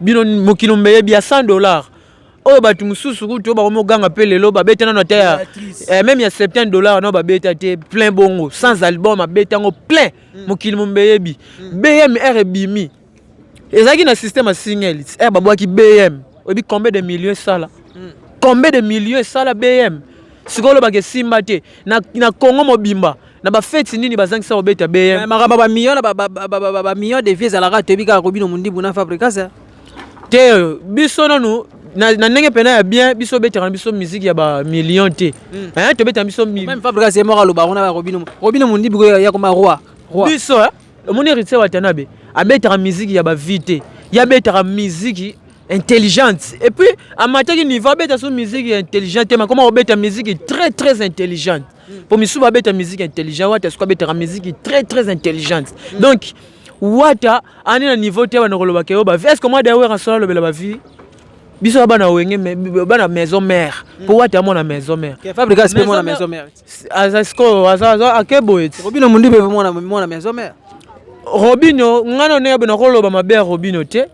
bino mokilombe yebi ya $100 oyo batu mususu kuto ba komoganga pe lelo ba betana no ta même ya $70 no ba beta te plein bongo sans album abetango plein mokilombe yebi BM RBM ezaki na système a single babwaki BM obi combien de millions ça là combien de millions ça là BM sikolo ba ke simba te na Congo mobimba na ba fête nini bazangisa obeta BM makamba ba millions ba millions de vies ala ka tebika Robino Mundibu na Fabrica ça te biso nanu na ndenge pena ya bien biso betaka biso musique ya ba millions te to beta biso même Fabrica c'est mort aloba on a Robino Mundibu ya koma roi biso mon héritier Watanabe abetaka musique ya ba vite ya betaka musique intelligente et puis à mataki niveau beta so musique intelligente mais comment obeta musique très intelligente pour misuba beta musique intelligente wata so betaka musique très intelligente donc wata ani na niveau te bana koloba ke oba est-ce que moi d'ailleurs en solo le ba vie biso bana wenge bana maison mère pour wata mona maison mère Fabrica c'est mona maison mère azasko akebo Robino Mundibu mona maison mère Robino ngana ne bana koloba mabe Robino te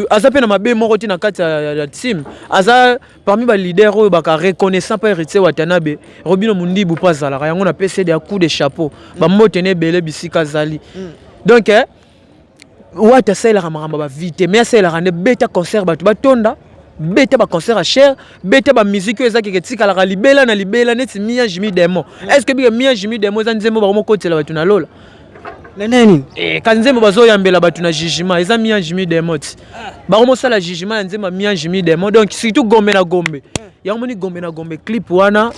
aza pe na mabe moko te na kati ya team aza parmi ba leader oyo baka reconnaissant pa héritier Watanabe Robino Mundibu pa zalaka yango na PCD à coup de chapeau ba motene belé bisika zali donc wata sela ramamba ba vite mais sela rande beta concert ba tonda beta ba concert à cher beta ba musique ezaki ke tika la libela na libela neti Mia Jimmy Demo est-ce que bien Mia Jimmy Demo za nzembo ba mo kotela ba tuna lola neneni kanzembo bazo yambela batu na jugement eza Mia Jimmy Demo ba komo sala jugement nzemba Mia Jimmy Demo donc surtout gombe na gombe ya moni gombe na gombe clip wana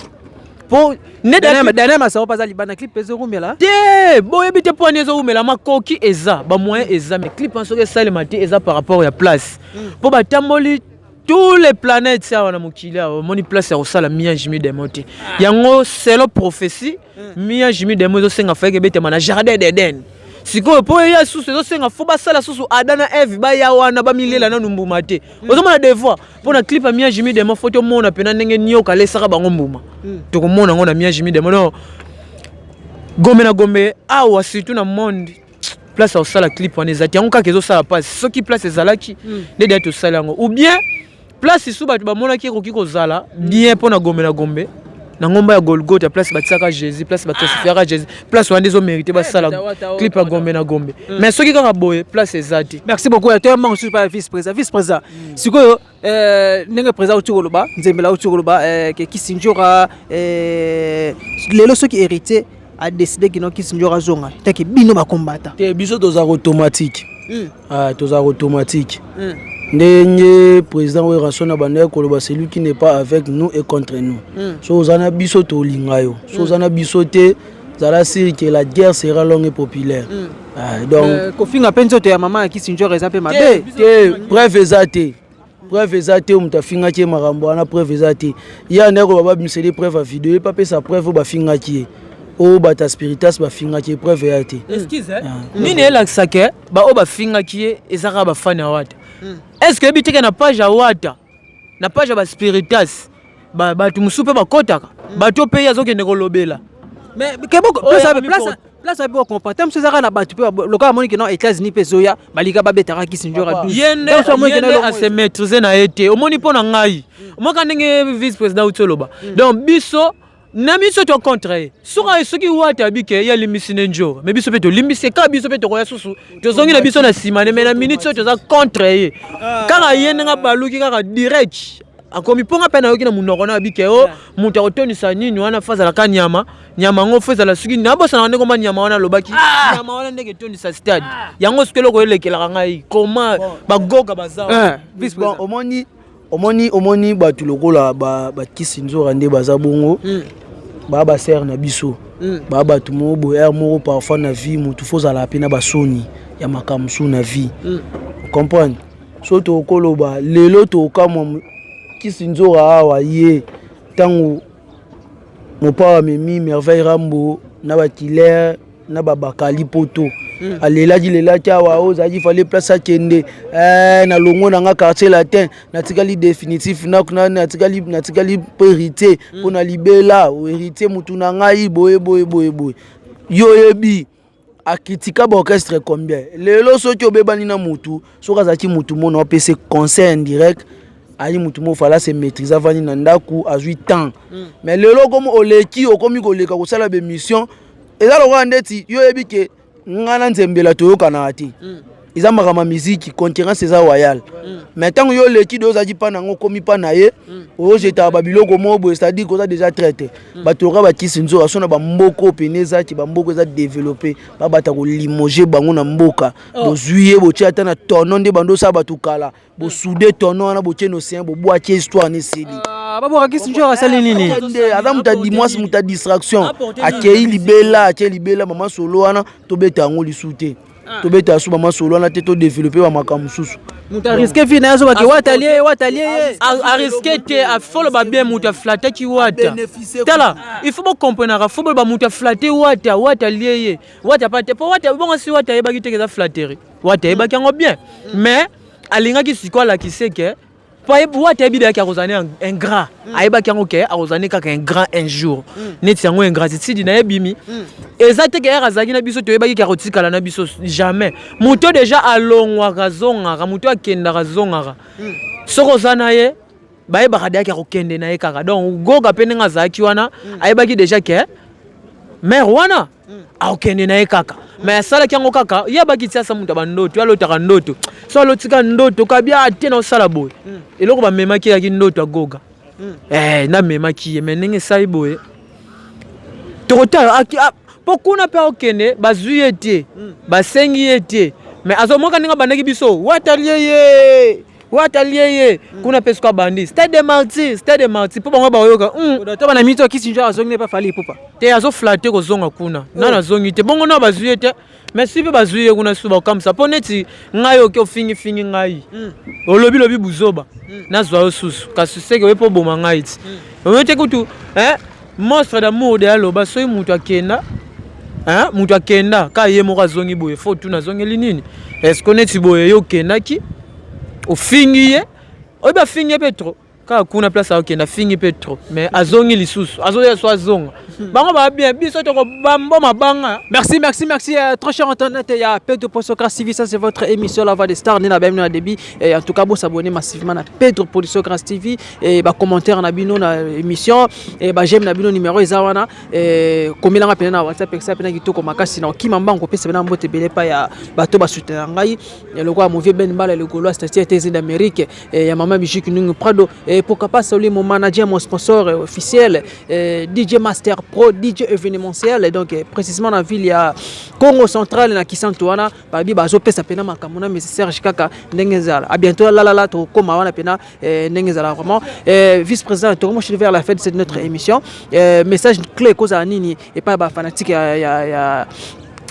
po ne dernier masawo pas libana clip ezo rumela te boye bite po nezo rumela makoki eza ba moyen eza mais clip en soke sale mati eza par rapport ya place po batamboli tous les planètes ça wana mokili moni place ya osala Mia Jimmy Demo te yango selon prophétie Mia Jimmy Demo zo senga fake bete mana jardin d'Eden siko po ya susu zo senga fo basala susu Adana Eve ba ya wana ba milela na numbuma te ozo mona devoir pour na clip ya Mia Jimmy Demo photo mona pena ndenge nyoka lesaka bango mbuma to ko mona ngona Mia Jimmy Demo no gombe na gombe awa surtout na monde place au sala clip wana ezati yango kaka ezo sala passe soki place ezalaki ndede to sala yango ou bien place isu batu bamonaki ekoki kozala bien mpona gombe na gombe na ngomba ya Golgotha place batisaka Jésus place bacrucifiaka Jésus place wana ezomérite basala clip ya gombe na gombe mais soki kaka boye place eza te. Merci beaucoup to mango sur pa vice président sikoyo ndenge président utukoloba nzembela utukoloba ke Kisinjora lelo soki héritier a décidé que non Kisinjora zonga taki bino ba combattre te biso toza automatique toza automatique ndenge président we rasona banda koloba celui qui n'est pas avec nous et contre nous so ozana biso to linga yo so ozana biso te zala sûr que la guerre sera longue et populaire. Donc kofinga penzo to ya mama ki sinjora ezape mabe. Preuve ezate. Preuve ezate mutafinga ki makambo ana preuve ezate. Ya ndeko baba miseli preuve a vidéo pas pe sa preuve ba finga ki. O bata spiritas ba finga ki preuve yate. Excuse nini elakisa ke ba o ba finga ki ezaka ba fani wata. Est-ce que bitike na page ya wata na page ya ba spiritas ba tu musupe ba kotaka ba to pe azokende kolobela. Mais kebo place à pour comprendre tam sezaka na batu pe loka moni que non États-Unis pe zoya balika ba betaka ki sinjora bi yende a se maîtriser na été au moni pona ngai mo ka ndenge vice président utoloba donc biso na miso to contre soka soki wata bike ya limisine njora mais biso pe to limise ka biso pe to koya susu to zongi na biso na simane mais na minute to za contre ye kaka yende nga baluki kaka direct akomi ponga pena yoki na munoko na bike o muta otonisa nini wana faza la kanyama nyama ngo faza la suki na bosa na ndeko ma nyama wana lobaki nyama wana ndenge tonisa stade yango skelo ko elekela ngai comment bagoga baza bon omoni batu lokola ba kisinzora nde baza bongo ba ser na biso ba tu mobo er moko parfois na vie mutu foza la pena basoni ya makamsu na vie comprendre so to koloba lelo to kama kisinzora awa ye tango mopa memi merveille rambo na ba killer na ba bakali poto alela dilela tawa ozaji fallait place kende na longo na nga quartier latin na tikali définitif na tikali hérité pona libela hérité mutu na ngai boye yo yebi akitika ba orchestre combien lelo soki obebani na mutu soka zaki mutu mona opese concert en direct ali mutu mo fala se maîtriser vani na ndaku a 8 ans mais lelo comme oleki okomi koleka ko sala be mission ezalo kwa ndeti yo yebi ke ngana nzembela toyokana ati iza makama muziki concurrence eza royal mais tant yo leki doza ji pana ngo komi pana ye o jeta babiloko mobo c'est-à-dire ko za déjà traité batoka ba kisinzo asona ba mboko peneza ki ba mboko za développer ba bata ko limoger bango na mboka bo zuye bo tia ta na tono nde bando sa batukala bo souder tono na bo tieno sien bo boatie histoire ne seli babo ka kisinzo asali nini adam muta dimwasi muta distraction akei libela mama solo wana to beta ngo lisute to beta su mama solo wana te to développer ba makamususu muta risque fi na zo ba ke watalier a risque te a folo ba bien muta flatter ki wata tala il faut comprendre faut ba muta flatter wata lié wata pas te po wata bon si wata e ba ki te za flatterie wata e ba ki ngo bien mais alinga ki sikola ki seke pa wata bi da ki arozane un gras aiba ki ngo ke arozane ka un grand un jour neti yango un gras tidi na ebimi ezate ke erazaki na biso to eba ki karotikala na biso jamais muto déjà alongwa kazonga muto akenda kazonga soko zana ye ba eba kada ki kokende na ye kaka donc goga pene nga zaki wana aiba ki déjà ke mère wana akende na ye kaka mais sala ki ngo kaka yeba ki tia sa muto bandoto alotaka ndoto so alotika ndoto kabia ate na sala boy eloko ba memaki ya ki ndoto agoga na memaki mais ndenge sai boy tokota pokuna pe okende bazuye te basengi te mais azomoka ninga bandaki biso wataliye kuna pesko bandi stade de marti po bango bayoka to bana mito kisinjo azongi pa fali popa te azo flatter ko zonga kuna nana zongi te bongo na bazuye te mais si pe bazuye kuna suba kamsa po neti ngayo ke ofingi ngai olobi buzoba na zwa osusu kasi seke we po boma ngai ti oyote kutu monstre d'amour de aloba soyi mutu akenda ka ye moko azongi boye fo tuna zongeli nini est-ce qu'on est boye yo kendaki ofingi ye oba fingi petro ka kuna place akenda fingi petro mais azongi lisusu azoya so azonga bango ba bien biso to ko bambo mabanga. Merci très cher internet il y a Pedro Polisocrace TV, ça c'est votre émission La Voix des Stars na bienvenue à débit et en tout cas vous s'abonner massivement à Pedro Polisocrace TV et ba commentaire na bino na émission et ba j'aime na bino numéro ezawana et comme il a rappelé na WhatsApp ça pena kitoko makasi na kimamba ngo pesa na mbote bele pa ya bato ba soutenir ngai et le quoi mauvais ben bala le golo statue des d'Amérique et ya mama Bichiki Nungu Prado et et pourquoi pas celui mon manager, mon sponsor officiel, DJ Master Pro, DJ événementiel, donc précisément dans la ville il y a Congo Central na Kisantuana, babi bazo pesa pena makamuna mais Serge Kaka ndengezala. À bientôt là to koma wana pena ndengezala vraiment vice-président to je vers la fin de cette notre émission. Message clé cause à nini et pas ba fanatique ya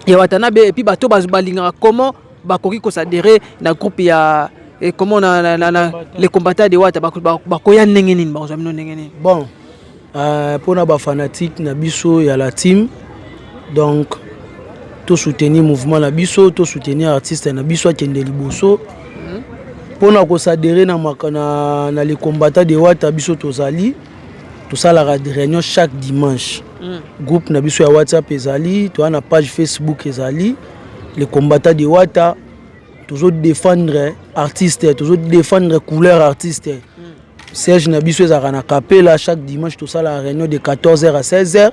Watanabe et puis bato balinga comment bakoki ko s'adhérer na groupe ya et comment les combattants de Wata bakoya ndenge nini bazamino ndenge nini. Bon pour na ba fanatique na biso ya la team donc to soutenir mouvement na biso to soutenir artiste na biso akende liboso pour na ko s'adhérer na les combattants de Wata biso tozali tout ça la réunion chaque dimanche. Groupe na biso ya WhatsApp ezali, to na page Facebook ezali, les combattants de Wata toujours défendre artiste, toujours défendre couleur artiste. Serge na biso ezaka na Capella chaque dimanche tout ça la réunion de 14h à 16h.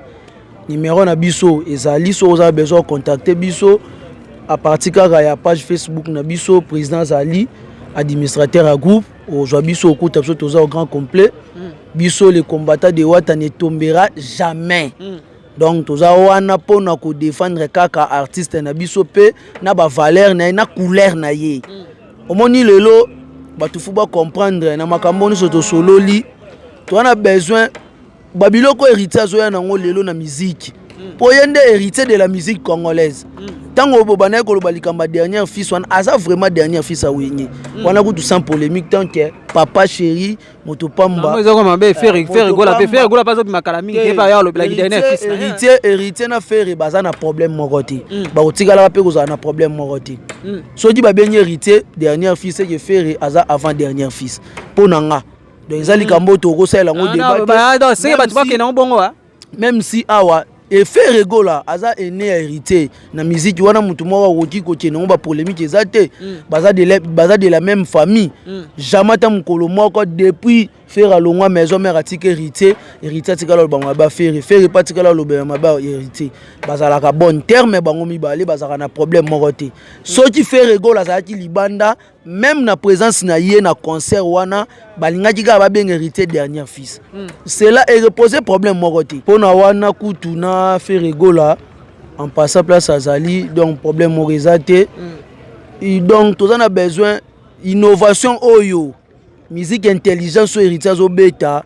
Numéro na biso ezali, so vous avez besoin de contacter biso à partir de la page Facebook na biso président Zali, administrateur à groupe, au biso au au grand complet. Biso les combattants de Wata ne tombera jamais. Donc toza wana pona ko défendre kaka artiste na biso pe na ba valeur na couleur na ye. Omoni lelo batu fuba comprendre na makambo ni soto sololi. To ana besoin babiloko héritier zo na ngo lelo na musique. Pour yende héritier de la musique congolaise. Tango bobana ko lobalikamba dernière fils wana aza vraiment dernière fils a wenye. Wana ko tout sans polémique tant que papa chéri motopamba. Moi ezoko mabe faire gola pas zo makala mingi ke pa ya lo blague dernière fils. Héritier na faire baza na problème mokoti. Ba otikala ba pe ko za na problème mokoti. So di ba benye héritier dernière fils que faire aza avant dernière fils. Ponanga. Donc ezali kambo to ko sala ngo débat. Ba c'est ba tu vois que na bongo wa. Même si awa et faire rigola aza ene hérité na musique wana mutu moko woti ko tena ba polémique ezate baza de la même famille jamais ta mukolo moko depuis faire alongwa maison mère atike hérité tikala lo bango ba faire pas tikala lo ba hérité baza la ka bon terme bango mibale baza na problème moko te so qui fait rigola za ki libanda même na présence na yé na concert wana balinga kika ba ben hérité dernier fils cela est reposer problème moko te pona wana kutu na fait rigola en passant place à Zali donc problème moko ezate et donc tous on a besoin innovation oyo musique intelligence ou héritage au bêta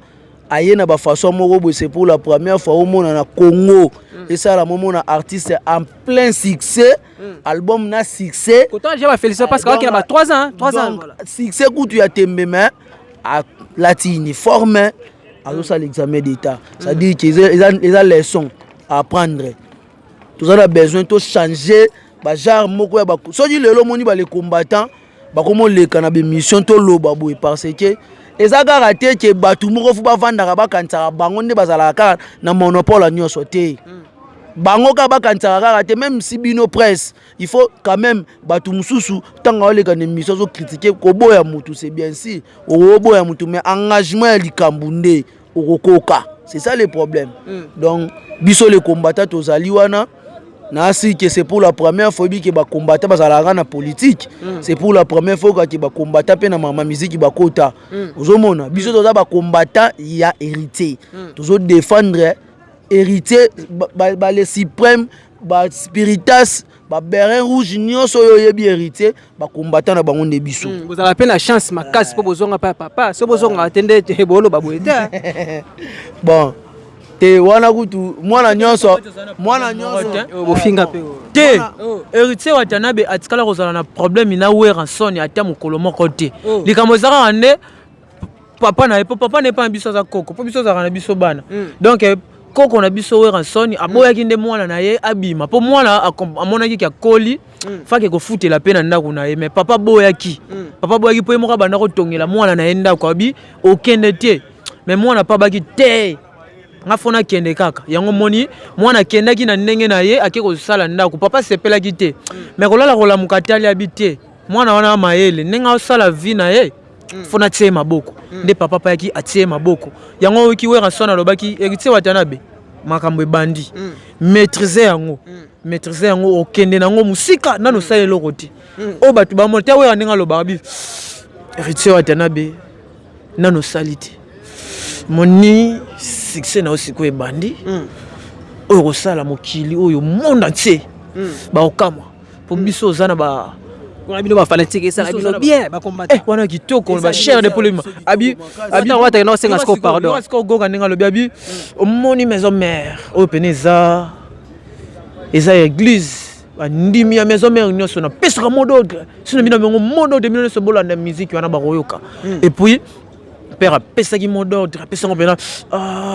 aye na ba façon moko c'est pour la première fois au monde na Congo et ça la moment na artiste en plein succès album na succès pourtant j'ai pas félicité parce qu'il a 3 ans voilà succès kutu ya tembe mais à latine forme alors ça l'examen d'état ça dit que ils a leçon à apprendre tous on a besoin de changer ba genre moko ya ba so dit lelo moni ba les combattants ba komo le kanabe mission to loba boy parce que ezaka raté que batu moko fu ba vanda ba kantara bango ne bazala ka na monopole nyonso te bango ka ba kantara raté même si bino presse il faut quand même batu mususu tanga le kana mission zo critiquer ko boya mutu c'est bien si o boya mutu mais engagement ya likambunde okokoka c'est ça le problème donc biso les combattants tozali wana nasi que c'est pour la première fois que ba combattre bazalaka na politique c'est pour la première fois que ba combattre pe na mama musique ba kota ozomona biso toza ba combattant ya hérité tozo défendre hérité ba les suprême ba spiritas ba berin rouge nyonso yo yebi hérité ba combattant na bango de biso vous avez peine la chance makasi po bozonga papa so bozonga atende te bolo ba boeta bon te wana kutu mwana nyonso bofinga pe te héritier Watanabe atikala kozala na problème na wera soni ata mokolo moko te likambo ezaka ande papa n'est pas biso za koko po biso za na biso bana donc koko na biso wera soni aboyaki nde mwana na ye abima po mwana amonaki ki akoli fake ko futela pe na ndako na ye mais papa boyaki po moko banda ko tongela mwana na ye ndako abi okende te mais mwana pa baki te ngafona kende kaka yango moni mwana kendaki na ndenge na ye akeko sala ndako papa sepelaki te mais kolala kola mukatali abite mwana wana mayele nenga osala vie na ye fona tie maboko nde papa pa yaki atie maboko yango wiki wera sona lobaki héritier Watanabe makambo ebandi maîtriser yango okende nango musika nano sala eloko te o batu ba monte wera ndinga lobabi héritier Watanabe nano salite moni succès na aussi ko ebandi oyo kosala mokili oyo monde entier baokama po biso ozana ba wana bino bafanatique esala bino bien bakombata wana kitoko ba cher de polima abi wata na senga sko pardon sko goga ninga lobi abi omoni maison mère oyo peneza eza église ndimi ya maison mère nyonso na pesaka mot d'ordre sino bino bango mot d'ordre bino so bolanda musique wana bakoyoka et puis père apesaki mot d'ordre apesango pena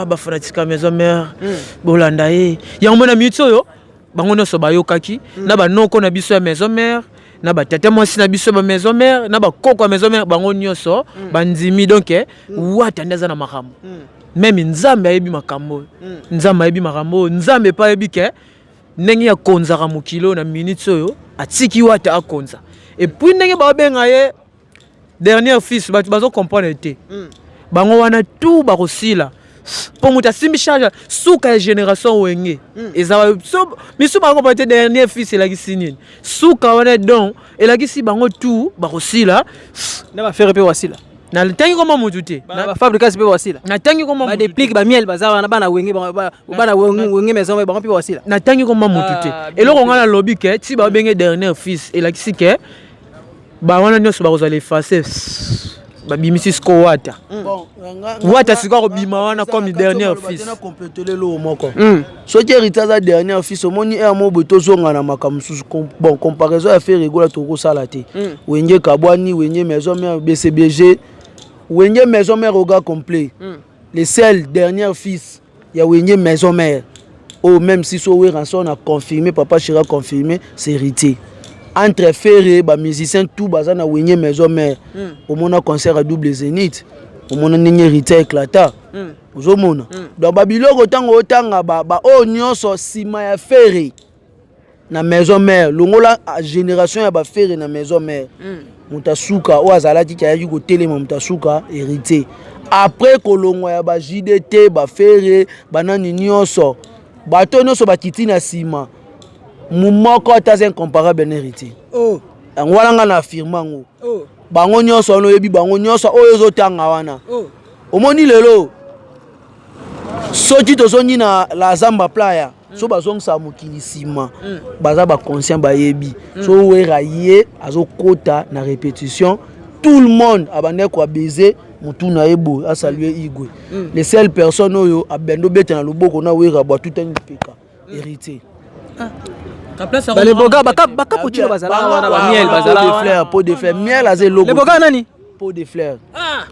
bafanatika maison mère bolanda ye yango mona minute oyo bango nyonso bayokaki na banoko na biso ya maison mère na batata mwasi na biso ba maison mère na bakoko ya maison mère bango nyonso bandimi donc wata ndaza na makambo même nzambe ayebi makambo nzambe ayebi makambo nzambe pa ayebi ke ndenge ya konzaka mokilo na minute oyo atiki wata akonza et puis ndenge babenga ye dernier fils bazo comprendre te bango wana tout bakosila pour muta simbi charge suka ya génération wenge ezaba misu bango peut être dernier fils elaki sinini suka wana donc elaki si bango tout bakosila na ba faire pe wasila na tangi koma mutu te ba fabrication pe wasila na tangi koma ba déplique ba miel bazawa na bana wenge bana wenge maison bango pe wasila na tangi koma mutu te eloko ngana lobby ke ti ba benge dernier fils elaki si ke ba wana nyonso bakozala effacer babimisi sko wata wata sika kobima wana comme dernier fils na compléter le moko soki héritage a dernier fils omoni e mo boto zonga na makambo susu bon comparaison ya faire rigola to ko sala te wenge kabwani wenge maison mère BCBG wenge maison mère oga complet le seul dernier fils ya wenge maison mère ou même si so we rançon a confirmé papa Chira confirmé c'est héritier entre Ferré, ba musicien tout bazana wenye maison mère au mona concert à double zénith au mona ninye héritier éclata au mona donc babiloko tango tanga ba o nyonso sima ya Ferré na maison mère longola génération ya ba Ferré na maison mère mutasuka o azalaki kaya ko telema mutasuka héritier après kolongwa ya ba JDT ba Ferré banani nyonso bato nyonso bakiti na sima mumoko taze incomparable na héritier ngwala nga na affirmango bango nyonso no yebi bango nyonso oyo zotanga wana omoni lelo soki tozongi na la zamba playa so bazongisa mokili sima baza ba conscient bayebi so wera ye azokota na répétition tout le monde abandé ko baiser mutu na ebo a saluer Igwe les seules personnes oyo abendo beta na loboko na wera ba tout un peka héritier les boga baka poutine bazala wana ba miel bazala pot de fleurs miel azé logo les boga nani pot de fleurs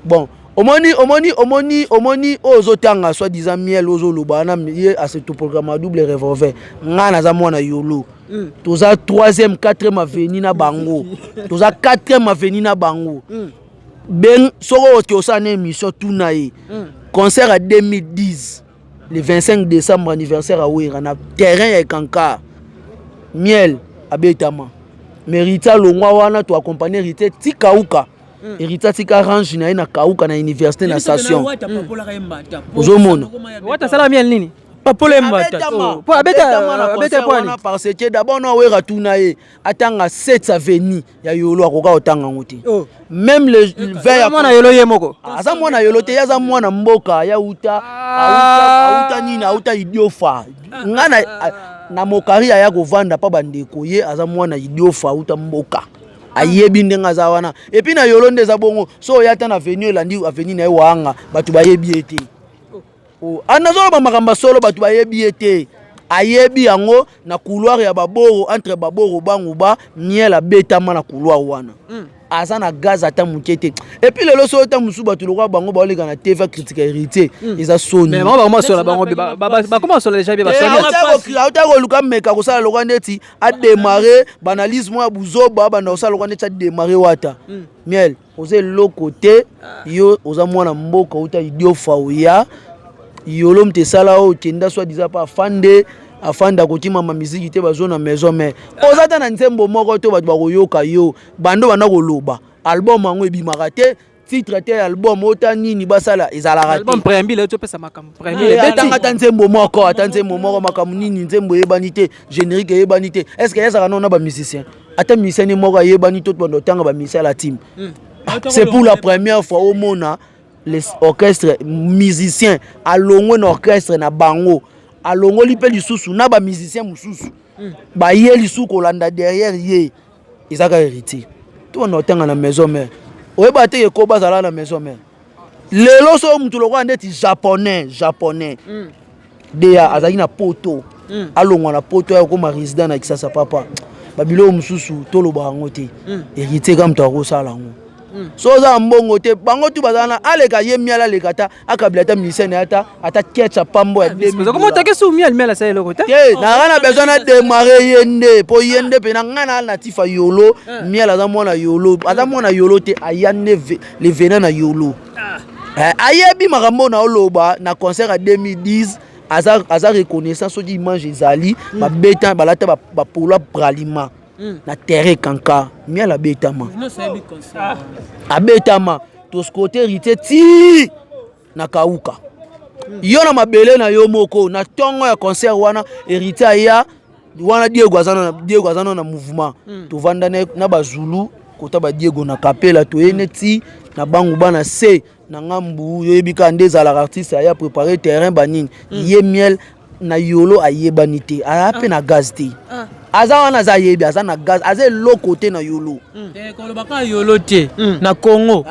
bon omoni ozotanga soit disant miel ozoloba na ye à ce programme à double revolver ngana za mwana yolo toza 3e 4e avenue na bango toza 4e avenue na bango ben soko to sa na émission tuna ye concert à 2010 le 25 décembre anniversaire à Ouira na terrain ya Kanka miel abetama Merita longwa wana to accompagner Rité tikauka Rita tika range na kauka na université na station ozomona wata sala miel nini papole mbata po abeta point parce que d'abord no wera tuna ye atanga 7 avenue ya yolo akoka otanga ngoti même le vert mwana yolo ye moko aza mwana yolo te yaza mwana mboka ya uta nina uta idiofa ngana na mokari ya kovanda pa bandeko ye aza mwana idiofa uta mboka ayebi ndenga za wana et puis na yolo ndeza bongo so yata na avenue landi avenue na wanga batu bayebi ete anazo ba makamba solo batu bayebi ete ayebi yango na couloir ya baboro entre baboro banguba miel abetama na couloir wana aza na gaz ata mukete et puis lelo so ta musu batu lokwa bango ba oleka na TV critique héritier eza soni mais ba sola bango ba comment sola déjà ba sola auta ko luka meka ko sala lokwa ndeti a démarrer banalisme ya buzoba bana ko sala lokwa ndeti a démarrer wata miel oze lo côté yo oza mwana mboka uta idiofa oya yolo mte sala o kenda soit disant pas afanda kotima ma musique te bazo na maison mais ozata na nzembo moko to batu bakoyoka yo bando bana koloba album ango ebimaka te titre te album ota nini basala ezalaka te album préambile to pesa makam préambile betanga ta nzembo moko makam nini nzembo yebani te générique yebani te est-ce que yesa kana na ba musicien ata musicien moko yebani to bando tanga ba musicien la team c'est pour la première fois au mona les orchestres musiciens alongo na orchestre na bango alongo lipe lisusu na ba musicien mususu ba ye lisusu kolanda derrière ye izaka héritier to na otanga na maison mère oyeba te ko bazala na maison mère lelo so mutu lokwa ndeti japonais deya azali na poto alongwa na poto ya ko ma résident na Kisasa papa babilo mususu toloba yango te héritier comme to akosala yango so za mbongo te bango tu bazana aleka ye miala lekata akabilata misene ata ketcha pambo ya 2000 comment ta question miala ça eloko te na gana besoin de démarrer yende po yende pe na ngana na tifa yolo miala za mona yolo te ayane le venin na yolo ayebi makambo na oloba na concert à 2010 aza reconnaissance so di image ezali ba beta balata ba pola bralima na terre kanka miala betama abetama to côté héritier ti na kauka yo na mabele na yo moko na tongo ya concert wana héritier ya wana Diego azana na mouvement to vanda na bazulu kota ba Diego na kapela to eneti na bangu bana se na ngambu yebika ndeza la artiste ya préparer terrain banini ye miel na yolo ayebanité ape na gaz te aza wana za yebi aza na gaz aza lo côté na yolo ko lo baka yolo te na Congo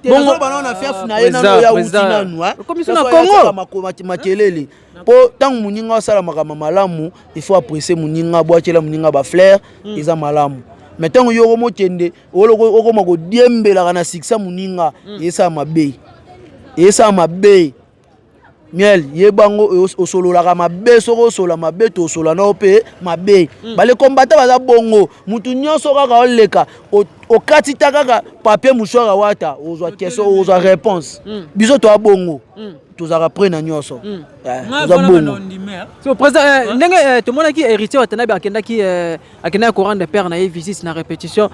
bongo bana na fief na ye na ya utina nwa comme na Congo makelele po tangu muninga sala makama malamu il faut apprécier muninga boakela muninga ba fleur eza malamu metango yoko mokende oko mako diembela kana siksa muninga esa mabe miel yebango osolola ka mabe soko sola mabe to sola na ope mabe bale kombata baza bongo mutu nyonso kaka oleka okati kaka papier mouchoir wata ozwa question ozwa réponse biso to bongo tozaka prena nyonso toza bongo so président ndenge to mona ki héritier watanabe akenda courant de père na ye visite na répétition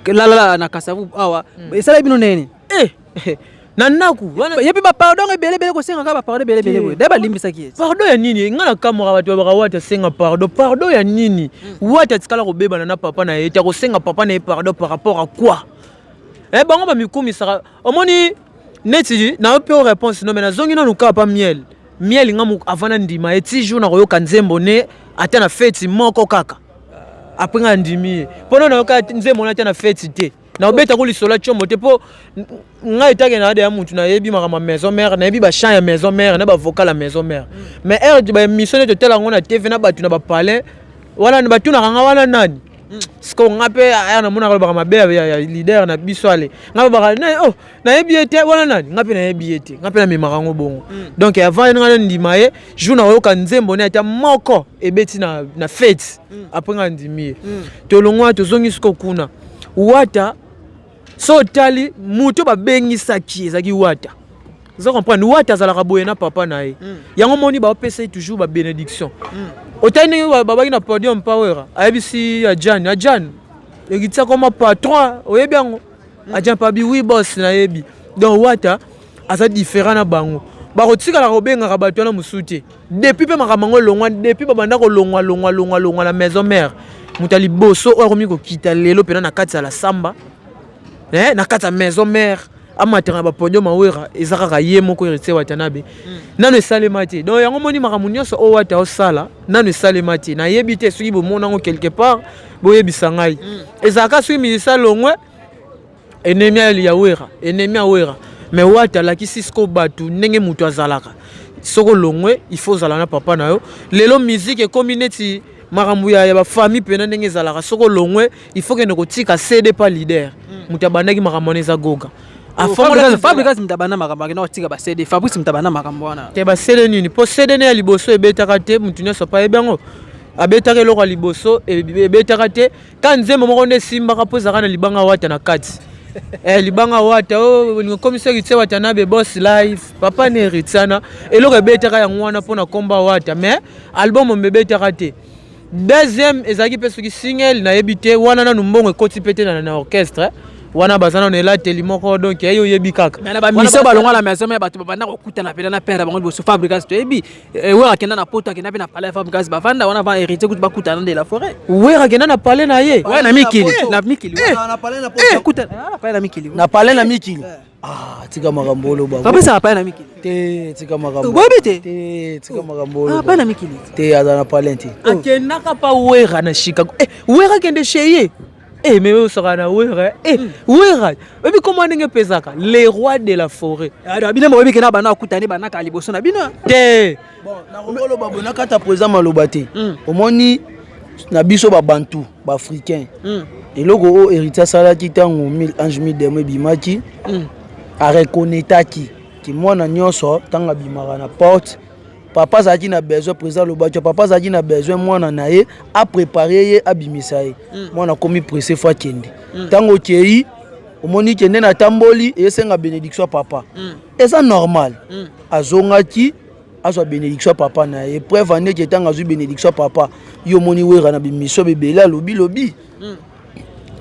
la na Kasavu awa esala bino nene nanaku yebi ba pardon ebele ko senga ka ba pardon ebele deba limbisa ki pardon ya nini ngana kamera bato ba wata senga pardon ya nini wata tikala ko beba na papa na yeta ko senga papa na pardon par rapport à quoi bango ba mikumi sara omoni neti na ope réponse no mena zongi no ka pa miel ngamu avana ndima eti jour na koyoka nzembo ne ata na fête moko kaka après nga ndimi pono na yoka nzembo na ata na fête te na obeta ko lisola chomo te po nga etake na de ya mutu na yebi makama maison mère na yebi ba chant ya maison mère na ba vocal la maison mère mais ba mission de tela ngona TV na batu na ba parler wala na batu na nga wana nani sko ngape aya na mona ko ba mabe ya leader na biso ale nga ba na na yebi ete wala nani ngape na yebi ete ngape na memarango bongo donc avant nga ndima ye jour na yoka nzembo ne ata moko ebeti na fête après nga ndimi to longwa to zongi sko kuna wata so tali muto ba bengisa ki ezaki wata vous comprenez wata zalaka boye na papa na ye yango moni ba opesa toujours ba bénédiction otani babaki na podium power abisi ya Jan egitsa comme patron oyebi yango ajan pabi oui boss na yebi donc wata asa différent na bango ba kotika la robenga ka bato na musuti depuis pe makamango longwa depuis babanda ko longwa la maison mère mutali boso o komi ko kita lelo pena na kati la samba na kati maison mère amatera ba ponyo mawera ezaka ka ye moko héritier watanabe nano esalema te donc yango moni makamu nyonso o wata osala nano esalema te na yebi te soki bo monango quelque part bo yebisa ngai ezaka soki milisa longwe ennemi ya wera mais wata la kisisko batu ndenge mutu azalaka soko longwe il faut zala na papa na yo lelo musique ekomi neti makambu ya ba famille pena ndenge ezalaka soko longwe il faut que ne kotika CD pas leader mutu abandaki makambo neza goga Fabrice mtabana makambo na otika ba CD Fabrice mtabana makambo wana te ba CD nini po CD ne ya liboso ebetaka te mutu nyoso pa ebango abetaka eloko liboso ebetaka te kanzembo moko nde simba kapozaka na libanga wata na kati libanga wata commissaire tse watanabe boss live papa ne ritsana eloko ebetaka yango wana pona komba wata mais album mbebetaka te deuxième ezaki pesuki single na yebite wana na numbongo ekoti pete na orchestre wana bazana na elateli moko donc ayo yebi kaka na ba mission balonga la maison mais bato bana kokutana pela na père bango boso Fabrice to yebi wera kenda na poto kenda na palais Fabrice bavanda wana va hériter kutu bakutana de la forêt wera kenda na palais na ye na mikili na palais na poto kutana na palais na mikili Ah, tika makambo oloba. Papa ça pas na mikili. Te tika makambo. Bobete. Te tika makambo oloba. Ah, pas na mikili. Te azana palenti. Akenaka pa wera na Chicago. Wera kende cheye. Mais vous serez na wera. Wera. Et puis comment ndenge pesaka? Les rois de la forêt. Ah, bino mo bikena bana kutani bana ka liboso na bino. Te. Bon, na rolo babona kata président maloba te. Omoni na biso ba bantu, ba africain. Eloko o héritier salaki tango Ange Midemo bimaki. A reconnaîtaki ki mwana nyonso tanga bimaka na porte. Papa zaki na besoin président lobacho, papa zaki na besoin mwana na ye a préparer ye abimisa ye. Mwana komi pressé fa kende. Tango kei omoni kende na tamboli et senga bénédiction papa. Et ça normal. Azongaki azwa bénédiction papa na ye. Preuve ane ki tanga azu bénédiction papa. Yo moni wera na bimission bebela lobi.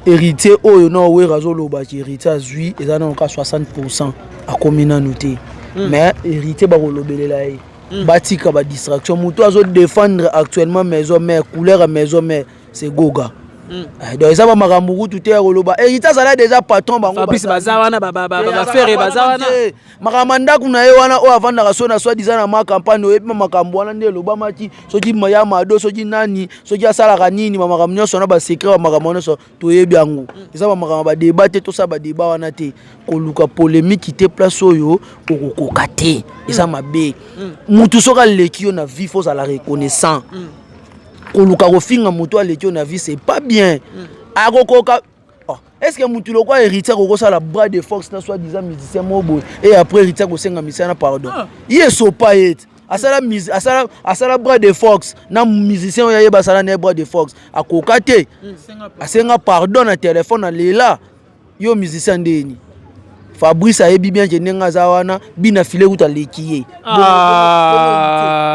Héritier oyo no wera zo loba ki héritier azui eza na 60% a komina noté. Mais héritier ba kolobelela ye. Batika ba distraction muto azo défendre actuellement maison mère couleur maison mère c'est Goga. Donc ça va makambu tout est roloba héritier ça là déjà patron bango Fabrice bazawana ba faire bazawana makamanda kuna ye wana o avanda ka sona soit disant na ma campagne o epi makambu wana nde loba mati soki maya mado soki nani soki asala ka nini makambu nyonso na ba secret ba makambu nyonso to yebi yango ça va makambu ba débat tout ça ba débat wana te koluka polémique te place oyo okokoka te ça mabe mutu soka lekio na vie faut ça la reconnaissant koluka kofinga mutu alekio na vie c'est pas bien akokoka. Est-ce que mutu loko héritier ko ça la bras de force na soit disant musicien mobo et après héritier ko senga musicien pardon il so pas et asala bras de force na musicien ya yeba sala na bras de force akoka te asenga pardon na téléphone na lela yo musicien ndeni Fabrice a bien que nenga zawana bina filé ou ta lekiye.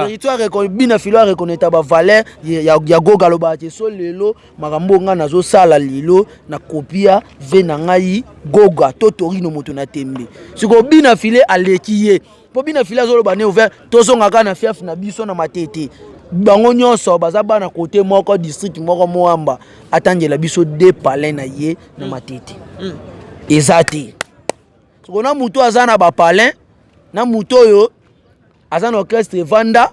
Territoire bina filé a reconnaître ba valeur ya Goga loba te so lelo makambo nga nazo sala lelo na kopia ve na ngai Goga totorino moto na tembe. Siko bina filé a lekiye. Po bina filé zo loba ne ouvert tozonga ka na fiaf na biso na matete. Bango nyonso baza bana côté moko district moko moamba atangela biso de palais na ye na matete. Ezati. On a muto azana ba palin na muto yo azana orchestre vanda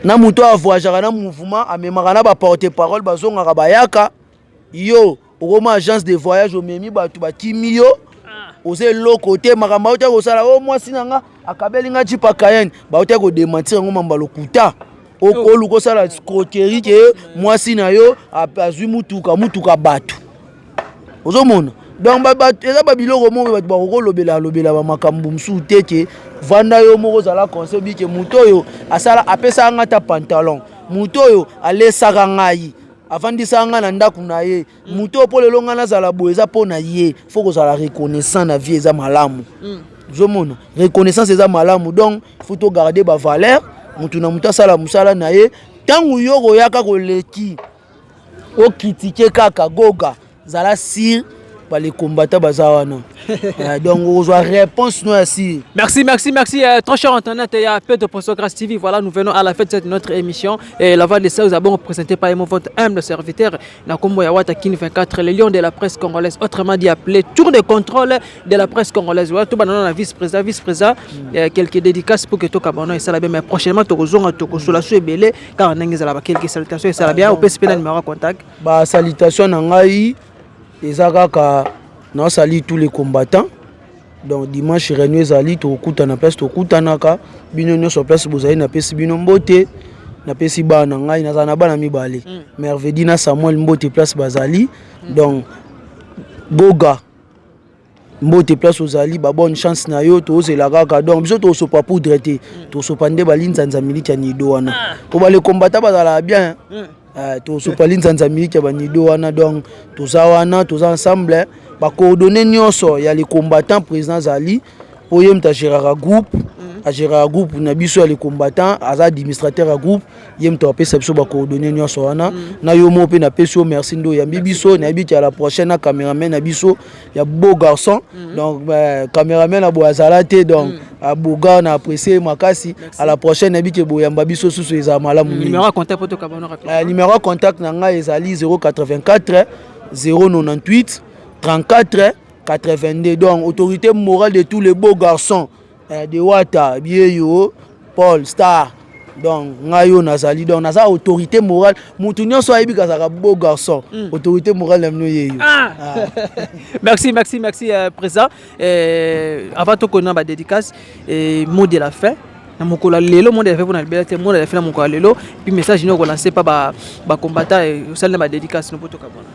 na muto a voyager na mouvement amemaka na ba porte parole bazonga bayaka yo okoma agence de voyage o memi batu ba kimio oze lokote makamba ote ko sala o mwasi nanga akabeli nga jipa kayen ba ote ko démentir ngo mamba lokuta okolu ko sala escroquerie ke mwasi na yo azui mutuka batu ozomona. Donc eza ba biloko mo ba ko lobela ba makambu msu teke vanda yo moko zala conseil bi ke muto yo asala apesa ngata pantalon muto yo alesaka ngai avandisa nga na ndaku na ye muto po lelo nga na zala bo eza po na ye faut ko zala reconnaissant na vie eza malamu zomona reconnaissance eza malamu donc faut to garder ba valeur mutu na muta sala musala na ye tangu yo ko yaka ko leki o critiquer kaka Goga zala sir les combattants bazawana. Donc on doit réponse nous aussi. Merci. Très cher internet, il y a peu de Poisson Grâce TV. Voilà, nous venons à la fin de notre émission. Et la voix de ça, nous avons représenté par votre humble serviteur Nakombo Yawata Kin 24, le lion de la presse congolaise, autrement dit appelé tour de contrôle de la presse congolaise. Voilà, tout le monde vice-président, quelques dédicaces pour que tout Cameroun et ça la bien. Mais prochainement, tu vas sur la sous belé car on a quelques salutations et ça la bien. Au PSP, numéro contact. Bah salutations nangai. Ezaka na sali tous les combattants. Donc dimanche réunion ezali to kutana place to kutanaka bino nyoso place bozali na pesi bino mbote na pesi bana ngai na zana bana mibale Mervedina Samuel mbote place bazali donc Goga mbote place ozali ba bonne chance na yo to zela kaka donc biso to so pa poudre te to so pande balinza nzamiliki ya nido wana ko ba les combattants bazala bien to so pali nzanza miliki ba nido wana donc toza wana toza ensemble ba coordonner nyonso ya les combattants président Zali po yem ta gérer groupe a gérer groupe na biso ya les combattants aza administrateur à groupe yem to apesa biso ba coordonner nyonso wana na yo mo pe na peso merci ndo ya biso na biki à la prochaine na cameraman na biso ya beau garçon donc cameraman na bo azalate donc a boga na apprécier makasi à la prochaine na biki bo yamba biso susu eza malamu numéro contact poto kabano numéro contact na nga ezali 084 098 34 82. Donc, autorité morale de tous les beaux garçons. De Wata, Bieyo, Paul, Star. Donc, Ngayo Nazali. Donc, Naza autorité morale. Moutounion soit ébi kazaka beau garçon. Autorité morale aime nous. Merci, président. Avant de connaître ma dédicace, mot de la fin. Na mokola lelo monde fait pour na libérer monde fait na mokola lelo puis message nous relancer pas ba combattant et celle de ma dédicace nous poto kabona.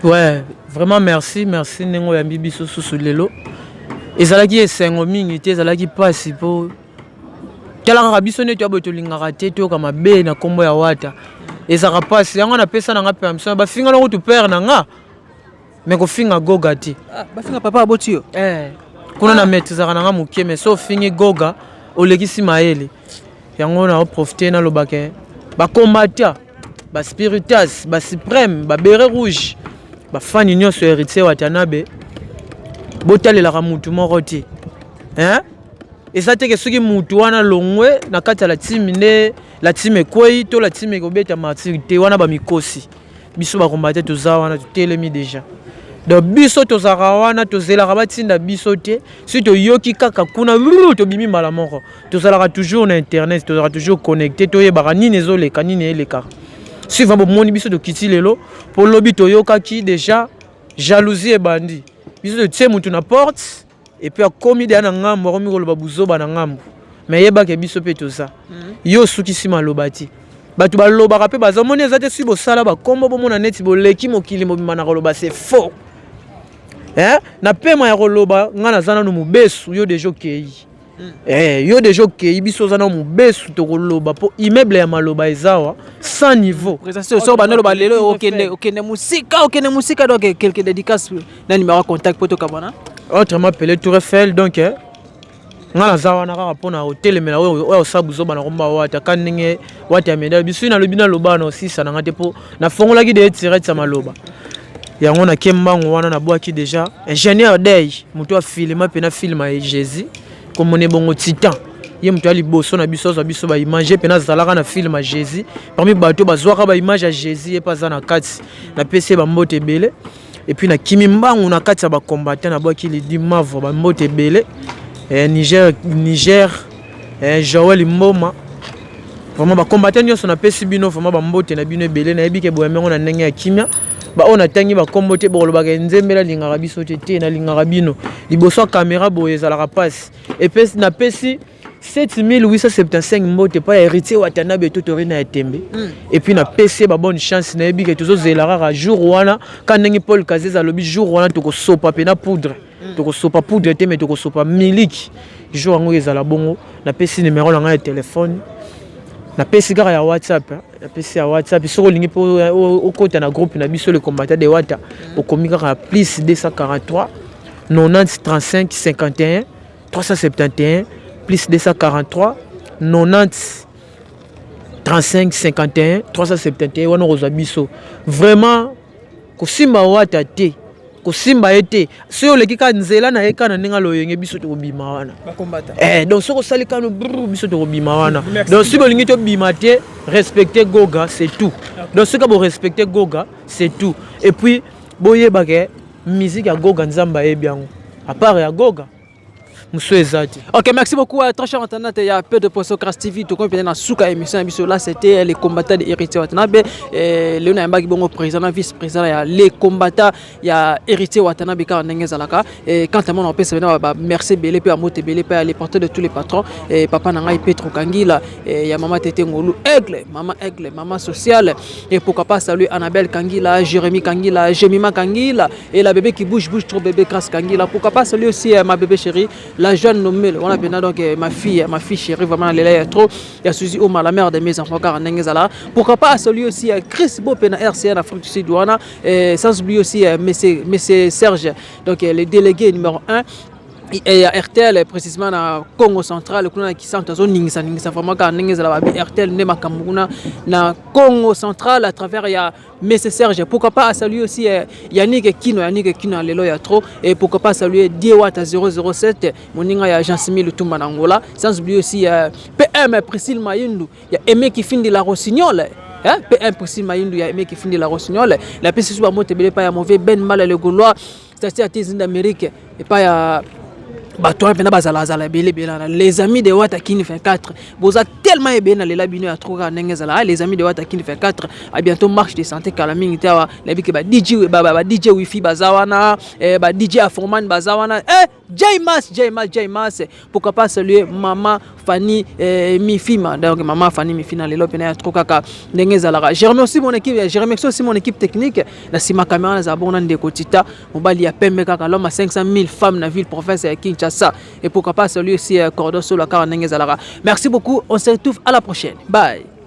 Ouais, vraiment merci nengo ya bibiso susu lelo. Ezalaki esengo mingi te ezalaki pasi po kala rabiso ne to boto lingaka te to kama be na kombo ya Wata. Ezaka pasi yango na pesa na nga permission ba finga na to père na nga. Mais ko finga goga te. Ah, ba finga papa abotio. Kuna na metizaka na nga mukie mais so fingi goga olekisi maele yango na profiter na lobake ba combattant ba spiritas ba suprême ba beret rouge ba fan union sur héritier Watanabe botalela mutu moko te eza teke soki mutu wana longwe na kati ya la team ne la team ekwei to la team ekobeta martyr te wana ba mikosi biso ba combattant toza wana tutelemi déjà. Donc biso tozaka wana tozelaka batinda biso te si toyoki kaka kuna tobimi mbala moko tozalaka toujours na internet tozalaka toujours connecté toyebaka nini ezoleka nini eleka si va bomoni biso tokiti lelo po lobi toyokaki déjà jalousie ebandi biso totie mutu na porte et puis akomi deya na ngambo akomi koloba buzoba na ngambo mais yebaka biso mpe toza yo sukisi maloba te bato balobaka mpe bazomoni eza te si bosala bakombo bomona neti boleki mokili mobima na koloba c'est faux. Na pema ya koloba nga nazana no mubesu yo dejo kei. Yo dejo kei biso zana mubesu to koloba po immeuble ya maloba ezawa sans niveau. Présentation so banelo ba lelo okende musika donc quelques dédicaces na numéro contact poto kabana. Autrement appelé Tour Eiffel donc nga nazawa na kaka pona hotel mela o sabuzo bana komba Wata kaninge Wata meda biso na lobina loba na aussi ça na ngate po na fongola ki de tirer sa maloba. Yango na kembango wana na boaki déjà ingénieur day mutu a filma pena filma e Jésus comme on est bongo titan ye mutu ali boso na biso ba image pena zalaka na filma Jésus parmi bato bazwaka ba image ya Jésus et pas na kati na PC ba mbote belé et puis na kimimbango na kati ba combattant na boaki li di mavo ba mbote belé Niger Joël Mboma vraiment ba combattant nyonso na PC bino vraiment ba mbote na bino belé na yebike boyamengo na ndenge ya kimia ba on atangi ba kombote bolobaka nzembela lingaka biso te na lingaka bino liboso caméra boye ezalaka passe et puis na pesi 7875 mbote pa héritier Watanabe totori na etembe et puis na pesi ba bonne chance na yebike tozo zelaka jour wana kanengi Paul Kazeza lobi jour wana toko sopa pe na poudre toko sopa poudre te mais toko sopa miliki jour ngo ezala bongo na pesi numéro na nga ya téléphone na pesi gara ya WhatsApp na pesi ya WhatsApp soko lingi po okota na groupe na biso le combattant de Wata okomika ka plus 243 90 35 51 371 plus 243 90 35 51 371 wana kozwa biso vraiment kosimba Wata te kosimba ete so leki ka nzela na eka na ninga loyenge biso to bima wana bakombata donc soko salika no biso to bima wana donc si bolingi to bima te respecter Goga c'est tout donc si ka bo respecter Goga c'est tout et puis boyeba ke musique ya Goga nzamba ebiango à part ya Goga Ok, merci beaucoup. Très cher internaute, il y a peu de poissons Crash TV. Tout comme dans Souka émission, là c'était les combattants de Héritier Watanabe. Léona Mbagi Bongo président, vice-président, il y a les combattants, il y a Héritier Watanabe quand on est là. Et quand on peut se venir, merci Belé, puis à Moté Belé, puis à les porteurs de tous les patrons. Et papa Nangaï Petro Kangila, il y a maman Tété Ngolou Aigle, maman sociale. Et pourquoi pas saluer Annabelle Kangila, Jérémy Kangila, Jemima Kangila, et la bébé qui bouge trop bébé Crash Kangila. Pourquoi pas saluer aussi ma bébé chérie. La jeune nommée, on a bien donc ma fille chérie, vraiment elle est trop. Il y a Suzy Oma, la mère de mes enfants, car pourquoi pas celui aussi Chris Bopena RCN Afrique du Sud, sans oublier aussi monsieur Serge, donc les délégués numéro 1. Et RTL précisément na Congo central kuna qui sent zone ningisa vraiment quand ningisa la RTL ne makamuna na Congo central à travers ya Monsieur Serge, pourquoi pas saluer aussi Yannick Kino lelo ya trop et pourquoi pas saluer Diewata 007 moninga ya Jean-Simi Lutumba Angola sans oublier aussi PM Priscille Mayundu ya Aimé qui finit la Rossignol. PM Priscille Mayundu ya Aimé qui finit la Rossignol la PC soit moté belé pas ya mauvais Ben Mal le Gaulois statut ya États-Unis d'Amérique et pas ya Batoa pena bazala bele les amis de Watakini fait 4 boza tellement ebena lela bino ya troka nengezala les amis de Watakini fait 4 à bientôt marche de santé kalamingi tawa la biki ba DJ ba DJ wifi bazawana ba DJ Aforman bazawana Jaymas pourquoi pas saluer maman Fanny Mifima donc maman Fanny Mifina lelo pena ya troka ka nengezala je remercie mon équipe technique na sima caméra na zabona ndeko tita mobali ya pembe kaka l'homme à 500 000 femmes na ville province ya Kinshasa. Et pourquoi pas celui aussi Cordon sur la car. Merci beaucoup, on se retrouve à la prochaine. Bye.